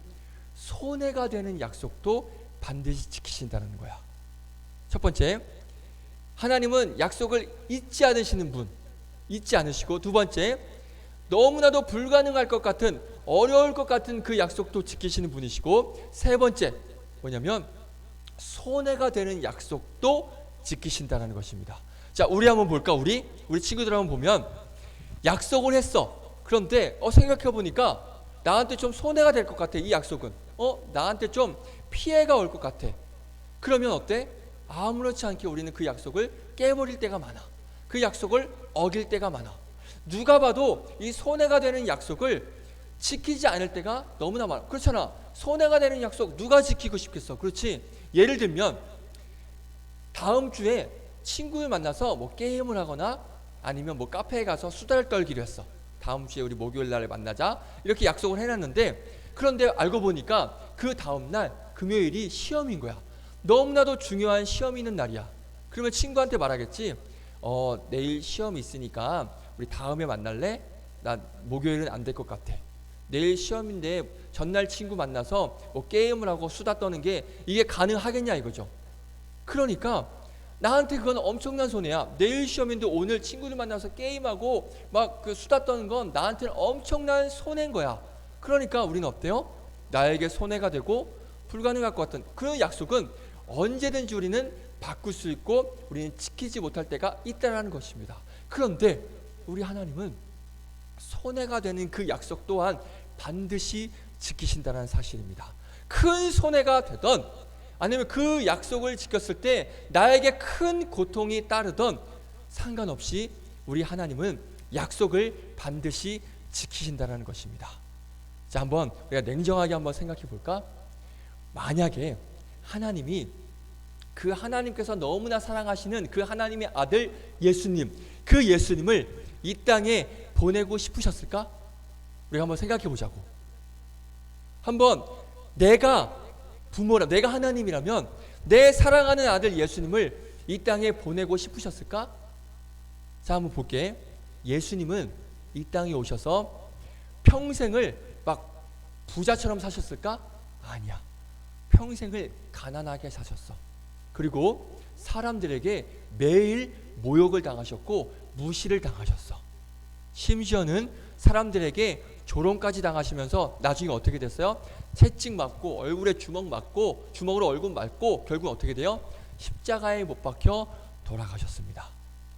C: 손해가 되는 약속도 반드시 지키신다는 거야. 첫 번째, 하나님은 약속을 잊지 않으시는 분, 잊지 않으시고, 두 번째, 너무나도 불가능할 것 같은, 어려울 것 같은 그 약속도 지키시는 분이시고, 세 번째 뭐냐면 손해가 되는 약속도 지키신다는 것입니다. 자, 우리 한번 볼까? 우리 친구들 한번 보면 약속을 했어. 그런데 생각해 보니까 나한테 좀 손해가 될 것 같아. 이 약속은 나한테 좀 피해가 올 것 같아. 그러면 어때? 아무렇지 않게 우리는 그 약속을 깨버릴 때가 많아. 그 약속을 어길 때가 많아. 누가 봐도 이 손해가 되는 약속을 지키지 않을 때가 너무나 많아. 그렇잖아. 손해가 되는 약속 누가 지키고 싶겠어? 그렇지. 예를 들면 다음 주에 친구를 만나서 뭐 게임을 하거나 아니면 뭐 카페에 가서 수다를 떨기로 했어. 다음 주에 우리 목요일 날에 만나자 이렇게 약속을 해놨는데, 그런데 알고 보니까 그 다음 날 금요일이 시험인 거야. 너무나도 중요한 시험이 있는 날이야. 그러면 친구한테 말하겠지. 내일 시험이 있으니까 우리 다음에 만날래? 나 목요일은 안 될 것 같아. 내일 시험인데 전날 친구 만나서 뭐 게임을 하고 수다 떠는 게 이게 가능하겠냐 이거죠. 그러니까 나한테 그건 엄청난 손해야. 내일 시험인데 오늘 친구들 만나서 게임하고 막 그 수다 떠는 건 나한테는 엄청난 손해인 거야. 그러니까 우리는 어때요? 나에게 손해가 되고 불가능할 것 같은 그런 약속은 언제든지 우리는 바꿀 수 있고 우리는 지키지 못할 때가 있다는 것입니다. 그런데 우리 하나님은 손해가 되는 그 약속 또한 반드시 지키신다는 사실입니다. 큰 손해가 되던 아니면 그 약속을 지켰을 때 나에게 큰 고통이 따르던 상관없이 우리 하나님은 약속을 반드시 지키신다는 것입니다. 자, 한번 우리가 냉정하게 한번 생각해 볼까? 만약에 하나님이 그 하나님께서 너무나 사랑하시는 그 하나님의 아들 예수님, 그 예수님을 이 땅에 보내고 싶으셨을까? 우리가 한번 생각해 보자고. 한번 내가 부모라, 내가 하나님이라면 내 사랑하는 아들 예수님을 이 땅에 보내고 싶으셨을까? 자, 한번 볼게. 예수님은 이 땅에 오셔서 평생을 막 부자처럼 사셨을까? 아니야. 평생을 가난하게 사셨어. 그리고 사람들에게 매일 모욕을 당하셨고 무시를 당하셨어. 심지어는 사람들에게 조롱까지 당하시면서 나중에 어떻게 됐어요? 채찍 맞고 얼굴에 주먹 맞고 주먹으로 얼굴 맞고 결국 어떻게 돼요? 십자가에 못 박혀 돌아가셨습니다.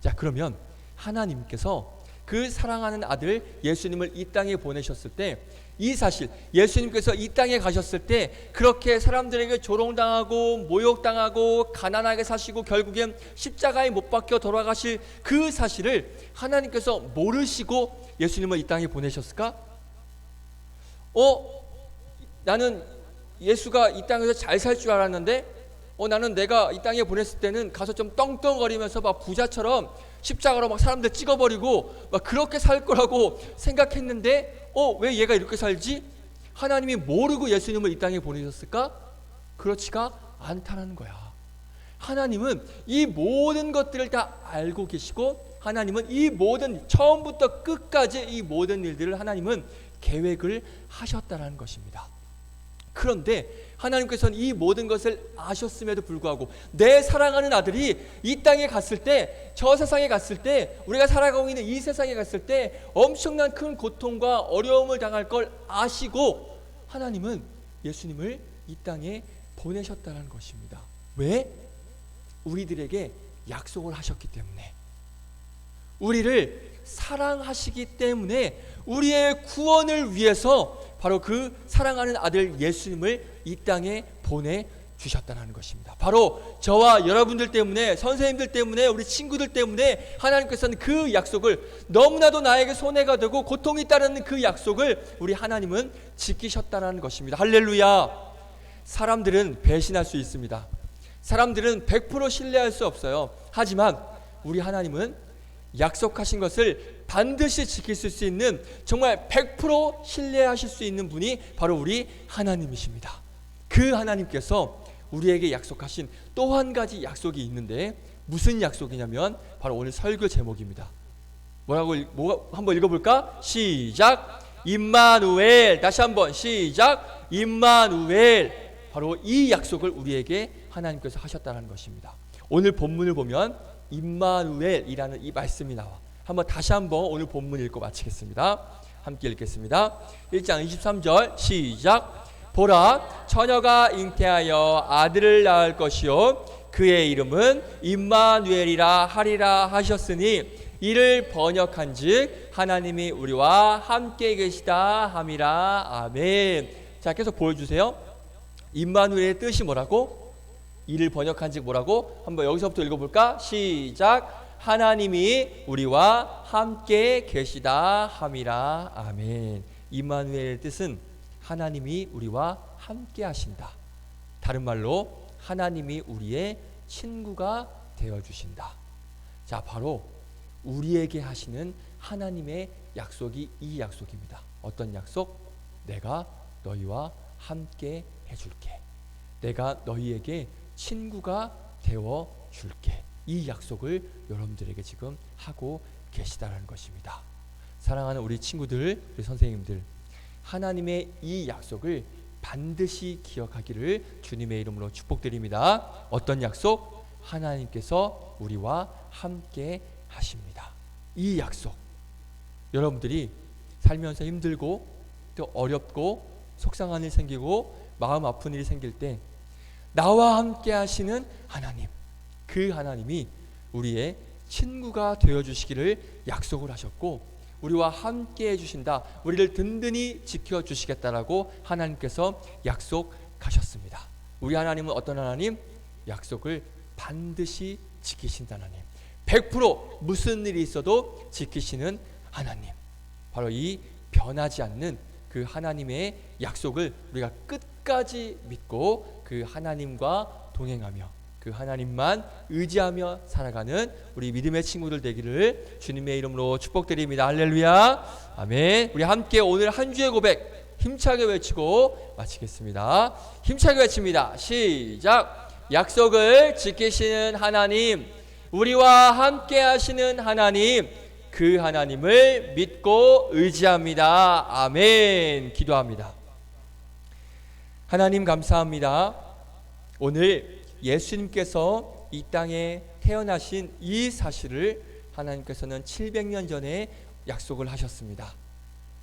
C: 자, 그러면 하나님께서 그 사랑하는 아들 예수님을 이 땅에 보내셨을 때 이 사실, 예수님께서 이 땅에 가셨을 때 그렇게 사람들에게 조롱당하고 모욕당하고 가난하게 사시고 결국엔 십자가에 못 박혀 돌아가실 그 사실을 하나님께서 모르시고 예수님을 이 땅에 보내셨을까? 나는 예수가 이 땅에서 잘 살 줄 알았는데 나는 내가 이 땅에 보냈을 때는 가서 좀 떵떵거리면서 막 부자처럼 십자가로 막 사람들 찍어버리고 막 그렇게 살 거라고 생각했는데 왜 얘가 이렇게 살지? 하나님이 모르고 예수님을 이 땅에 보내셨을까? 그렇지가 않다는 거야. 하나님은 이 모든 것들을 다 알고 계시고 하나님은 이 모든 처음부터 끝까지 이 모든 일들을 하나님은 계획을 하셨다는 것입니다. 그런데 하나님께서는 이 모든 것을 아셨음에도 불구하고 내 사랑하는 아들이 이 땅에 갔을 때, 저 세상에 갔을 때, 우리가 살아가고 있는 이 세상에 갔을 때 엄청난 큰 고통과 어려움을 당할 걸 아시고 하나님은 예수님을 이 땅에 보내셨다는 것입니다. 왜? 우리들에게 약속을 하셨기 때문에, 우리를 사랑하시기 때문에 우리의 구원을 위해서 바로 그 사랑하는 아들 예수님을 이 땅에 보내주셨다는 주셨다는 것입니다. 바로 저와 여러분들 때문에, 선생님들 때문에, 우리 친구들 때문에 하나님께서는 그 약속을, 너무나도 나에게 손해가 되고 고통이 따르는 그 약속을 우리 하나님은 지키셨다는 것입니다. 할렐루야. 사람들은 배신할 수 있습니다. 사람들은 100% 신뢰할 수 없어요. 하지만 우리 하나님은 약속하신 것을 반드시 지킬 수 있는, 정말 100% 신뢰하실 수 있는 분이 바로 우리 하나님이십니다. 그 하나님께서 우리에게 약속하신 또 한 가지 약속이 있는데, 무슨 약속이냐면 바로 오늘 설교 제목입니다. 뭐라고 한번 읽어볼까? 시작. 임마누엘. 다시 한번 시작. 임마누엘. 바로 이 약속을 우리에게 하나님께서 하셨다는 것입니다. 오늘 본문을 보면 임마누엘이라는 이 말씀이 나와. 다시 한번 오늘 본문 읽고 마치겠습니다. 함께 읽겠습니다. 1장 23절 시작. 보라, 처녀가 잉태하여 아들을 낳을 것이요 그의 이름은 임마누엘이라 하리라 하셨으니 이를 번역한즉 하나님이 우리와 함께 계시다 함이라. 아멘. 자, 계속 보여주세요. 임마누엘의 뜻이 뭐라고? 이를 번역한즉 뭐라고? 한번 여기서부터 읽어볼까? 시작. 하나님이 우리와 함께 계시다 함이라. 아멘. 임마누엘의 뜻은 하나님이 우리와 함께 하신다. 다른 말로 하나님이 우리의 친구가 되어주신다. 자, 바로 우리에게 하시는 하나님의 약속이 이 약속입니다. 어떤 약속? 내가 너희와 함께 해줄게. 내가 너희에게 친구가 되어줄게. 이 약속을 여러분들에게 지금 하고 계시다는 것입니다. 사랑하는 우리 친구들, 우리 선생님들, 하나님의 이 약속을 반드시 기억하기를 주님의 이름으로 축복드립니다. 어떤 약속? 하나님께서 우리와 함께 하십니다. 이 약속, 여러분들이 살면서 힘들고 또 어렵고 속상한 일 생기고 마음 아픈 일이 생길 때 나와 함께 하시는 하나님, 그 하나님이 우리의 친구가 되어주시기를 약속을 하셨고 우리와 함께 해주신다, 우리를 든든히 지켜주시겠다라고 하나님께서 약속하셨습니다. 우리 하나님은 어떤 하나님? 약속을 반드시 지키신다 하나님, 100% 무슨 일이 있어도 지키시는 하나님, 바로 이 변하지 않는 그 하나님의 약속을 우리가 끝까지 믿고 그 하나님과 동행하며 그 하나님만 의지하며 살아가는 우리 믿음의 친구들 되기를 주님의 이름으로 축복드립니다. 할렐루야. 아멘. 우리 함께 오늘 한 주의 고백 힘차게 외치고 마치겠습니다. 힘차게 외칩니다. 시작. 약속을 지키시는 하나님, 우리와 함께 하시는 하나님, 그 하나님을 믿고 의지합니다. 아멘. 기도합니다. 하나님 감사합니다. 오늘 예수님께서 이 땅에 태어나신 이 사실을 하나님께서는 700년 전에 약속을 하셨습니다.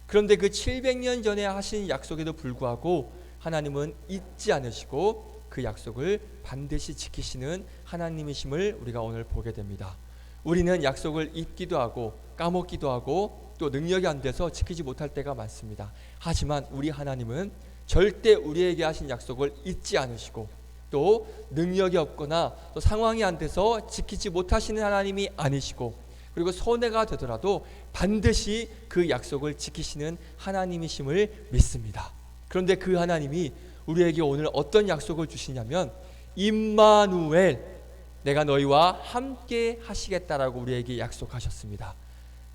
C: 그런데 그 700년 전에 하신 약속에도 불구하고 하나님은 잊지 않으시고 그 약속을 반드시 지키시는 하나님이심을 우리가 오늘 보게 됩니다. 우리는 약속을 잊기도 하고 까먹기도 하고 또 능력이 안 돼서 지키지 못할 때가 많습니다. 하지만 우리 하나님은 절대 우리에게 하신 약속을 잊지 않으시고 또 능력이 없거나 또 상황이 안 돼서 지키지 못하시는 하나님이 아니시고, 그리고 손해가 되더라도 반드시 그 약속을 지키시는 하나님이심을 믿습니다. 그런데 그 하나님이 우리에게 오늘 어떤 약속을 주시냐면 임마누엘, 내가 너희와 함께 하시겠다라고 우리에게 약속하셨습니다.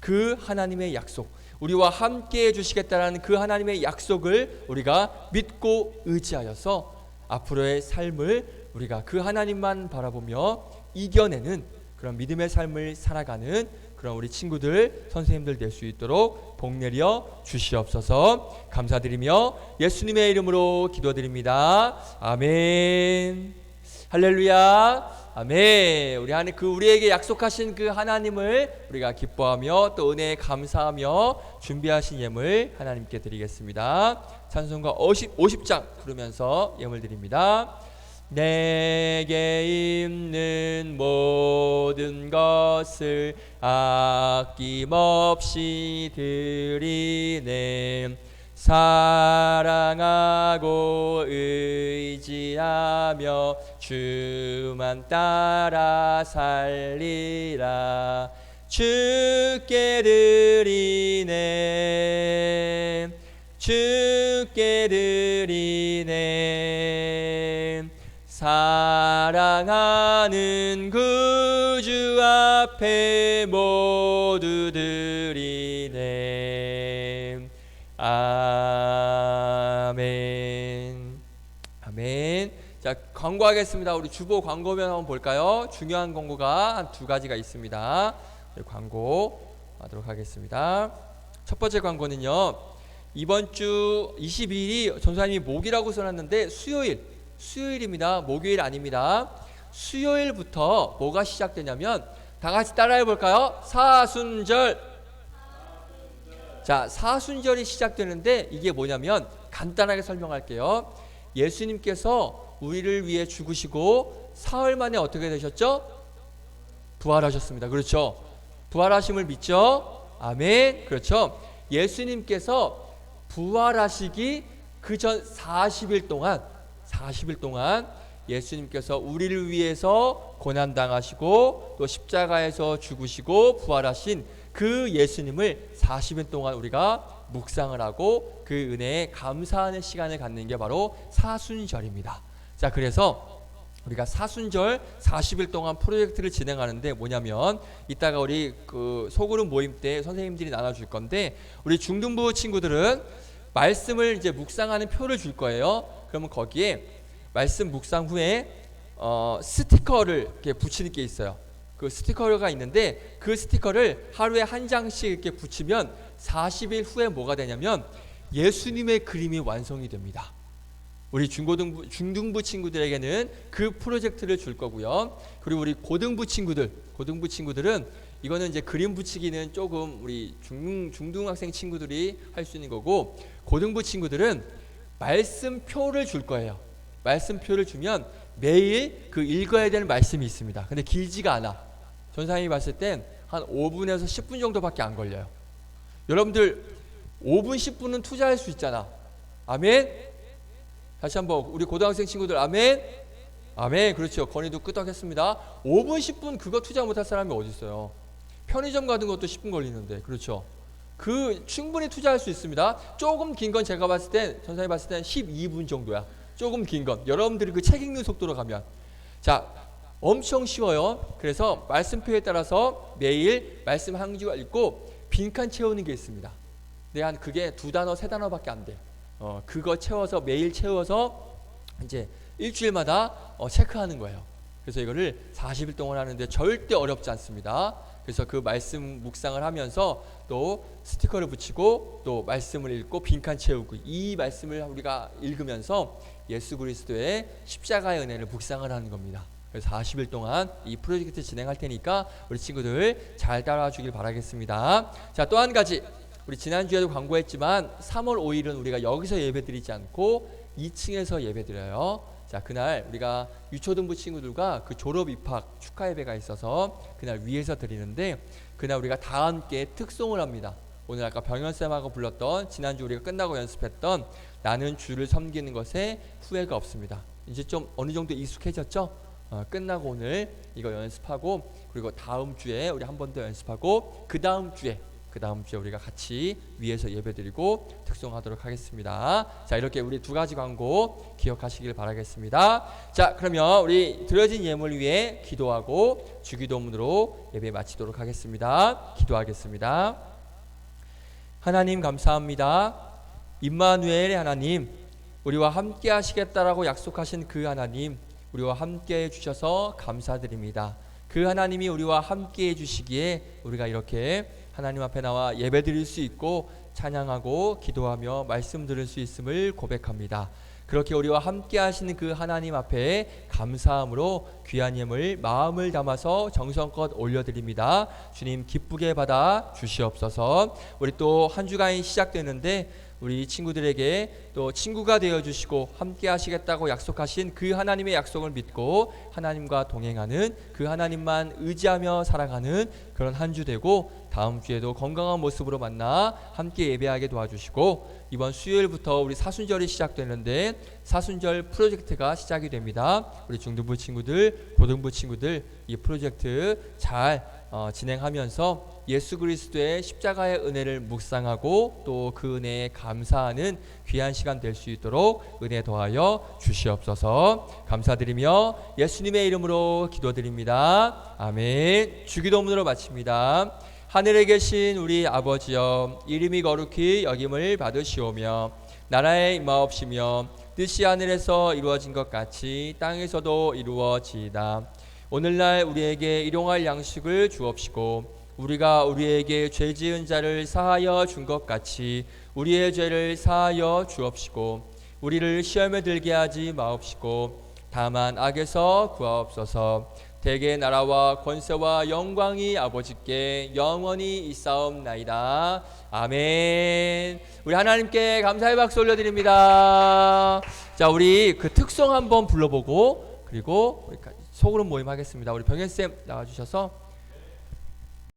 C: 그 하나님의 약속, 우리와 함께 해주시겠다라는 그 하나님의 약속을 우리가 믿고 의지하여서 앞으로의 삶을 우리가 그 하나님만 바라보며 이겨내는 그런 믿음의 삶을 살아가는 그런 우리 친구들, 선생님들 될 수 있도록 복 내려 주시옵소서. 감사드리며 예수님의 이름으로 기도드립니다. 아멘. 할렐루야. 아멘. 우리에게 약속하신 그 하나님을 우리가 기뻐하며 또 은혜에 감사하며 준비하신 예물 하나님께 드리겠습니다. 찬송가 50장 부르면서 예물 드립니다. 내게 있는 모든 것을 아낌없이 드리네. 사랑하고 의지하며 주만 따라 살리라. 주께 드리네 주께 드리네 사랑하는 구주 앞에 모두 드리네. 아멘. 아멘. 자, 광고하겠습니다. 우리 주보 광고면 한번 볼까요? 중요한 광고가 한 두 가지가 있습니다. 광고 하도록 하겠습니다. 첫 번째 광고는요, 이번 주 22일이 전사님이 목이라고 써놨는데 수요일입니다. 목요일 아닙니다. 수요일부터 뭐가 시작되냐면 다 같이 따라해 볼까요? 사순절. 자, 사순절이 시작되는데 이게 뭐냐면 간단하게 설명할게요. 예수님께서 우리를 위해 죽으시고 사흘 만에 어떻게 되셨죠? 부활하셨습니다. 그렇죠? 부활하심을 믿죠? 아멘. 그렇죠? 예수님께서 부활하시기 그 전 40일 동안 예수님께서 우리를 위해서 고난당하시고 또 십자가에서 죽으시고 부활하신 그 예수님을 40일 동안 우리가 묵상을 하고 그 은혜에 감사하는 시간을 갖는 게 바로 사순절입니다. 자, 그래서 우리가 사순절 40일 동안 프로젝트를 진행하는데 뭐냐면 이따가 우리 그 소그룹 모임 때 선생님들이 나눠줄 건데 우리 중등부 친구들은 말씀을 이제 묵상하는 표를 줄 거예요. 그러면 거기에 말씀 묵상 후에 스티커를 이렇게 붙이는 게 있어요. 그 스티커가 있는데 그 스티커를 하루에 한 장씩 이렇게 붙이면 40일 후에 뭐가 되냐면 예수님의 그림이 완성이 됩니다. 우리 중등부 친구들에게는 그 프로젝트를 줄 거고요. 그리고 우리 고등부 친구들은 이거는 이제 그림 붙이기는 조금 우리 중등학생 친구들이 할 수 있는 거고, 고등부 친구들은 말씀표를 줄 거예요. 말씀표를 주면 매일 그 읽어야 되는 말씀이 있습니다. 근데 길지가 않아. 전사님이 봤을 땐 한 5분에서 10분 정도밖에 안 걸려요. 여러분들 5분 10분은 투자할 수 있잖아. 아멘. 다시 한번 우리 고등학생 친구들 아멘. 아멘. 그렇죠. 건의도 끄덕했습니다. 5분 10분 그거 투자 못할 사람이 어디 있어요. 편의점 가는 것도 10분 걸리는데. 그렇죠. 그 충분히 투자할 수 있습니다. 조금 긴 건 제가 봤을 때 전사님 봤을 땐 12분 정도야. 조금 긴 건 여러분들이 그 책 읽는 속도로 가면, 자, 엄청 쉬워요. 그래서 말씀표에 따라서 매일 말씀 한 주가 읽고 빈칸 채우는 게 있습니다. 근데 한 그게 2단어 3단어밖에 안 돼. 그거 채워서 매일 채워서 이제 일주일마다 체크하는 거예요. 그래서 이거를 40일 동안 하는데 절대 어렵지 않습니다. 그래서 그 말씀 묵상을 하면서 또 스티커를 붙이고 또 말씀을 읽고 빈칸 채우고, 이 말씀을 우리가 읽으면서 예수 그리스도의 십자가의 은혜를 묵상을 하는 겁니다. 그래서 40일 동안 이 프로젝트 진행할 테니까 우리 친구들 잘 따라와 주길 바라겠습니다. 자, 또 한 가지, 우리 지난주에도 광고했지만 3월 5일은 우리가 여기서 예배드리지 않고 2층에서 예배드려요. 자, 그날 우리가 유초등부 친구들과 그 졸업 입학 축하 예배가 있어서 그날 위에서 드리는데, 그날 우리가 다 함께 특송을 합니다. 오늘 아까 병현쌤하고 불렀던, 지난주 우리가 끝나고 연습했던 나는 주를 섬기는 것에 후회가 없습니다. 이제 좀 어느 정도 익숙해졌죠? 끝나고 오늘 이거 연습하고, 그리고 다음 주에 우리 한 번 더 연습하고, 그 다음 주에 우리가 같이 위에서 예배드리고 특송하도록 하겠습니다. 자, 이렇게 우리 두 가지 광고 기억하시길 바라겠습니다. 자, 그러면 우리 드려진 예물 위해 기도하고 주기도문으로 예배 마치도록 하겠습니다. 기도하겠습니다. 하나님 감사합니다. 임마누엘의 하나님, 우리와 함께 하시겠다라고 약속하신 그 하나님, 우리와 함께 해주셔서 감사드립니다. 그 하나님이 우리와 함께 해주시기에 우리가 이렇게 하나님 앞에 나와 예배드릴 수 있고 찬양하고 기도하며 말씀 들을 수 있음을 고백합니다. 그렇게 우리와 함께 하시는 그 하나님 앞에 감사함으로 귀한 예물 마음을 담아서 정성껏 올려드립니다. 주님 기쁘게 받아 주시옵소서. 우리 또 한 주간이 시작되는데 우리 친구들에게 또 친구가 되어주시고 함께 하시겠다고 약속하신 그 하나님의 약속을 믿고 하나님과 동행하는, 그 하나님만 의지하며 살아가는 그런 한 주 되고, 다음 주에도 건강한 모습으로 만나 함께 예배하게 도와주시고 이번 수요일부터 우리 사순절이 시작되는데 사순절 프로젝트가 시작이 됩니다. 우리 중등부 친구들, 고등부 친구들 이 프로젝트 잘 진행하면서 예수 그리스도의 십자가의 은혜를 묵상하고 또 그 은혜에 감사하는 귀한 시간 될 수 있도록 은혜 더하여 주시옵소서. 감사드리며 예수님의 이름으로 기도드립니다. 아멘. 주기도문으로 마칩니다. 하늘에 계신 우리 아버지여, 이름이 거룩히 여김을 받으시오며 나라의 임하옵시며 뜻이 하늘에서 이루어진 것 같이 땅에서도 이루어지이다. 오늘날 우리에게 일용할 양식을 주옵시고 우리가 우리에게 죄 지은 자를 사하여 준 것 같이 우리의 죄를 사하여 주옵시고 우리를 시험에 들게 하지 마옵시고 다만 악에서 구하옵소서. 대개 나라와 권세와 영광이 아버지께 영원히 있사옵나이다. 아멘. 우리 하나님께 감사의 박수 올려드립니다. 자, 우리 그 특송 한번 불러보고 그리고 소그룹 모임 하겠습니다. 우리 병현쌤 나와주셔서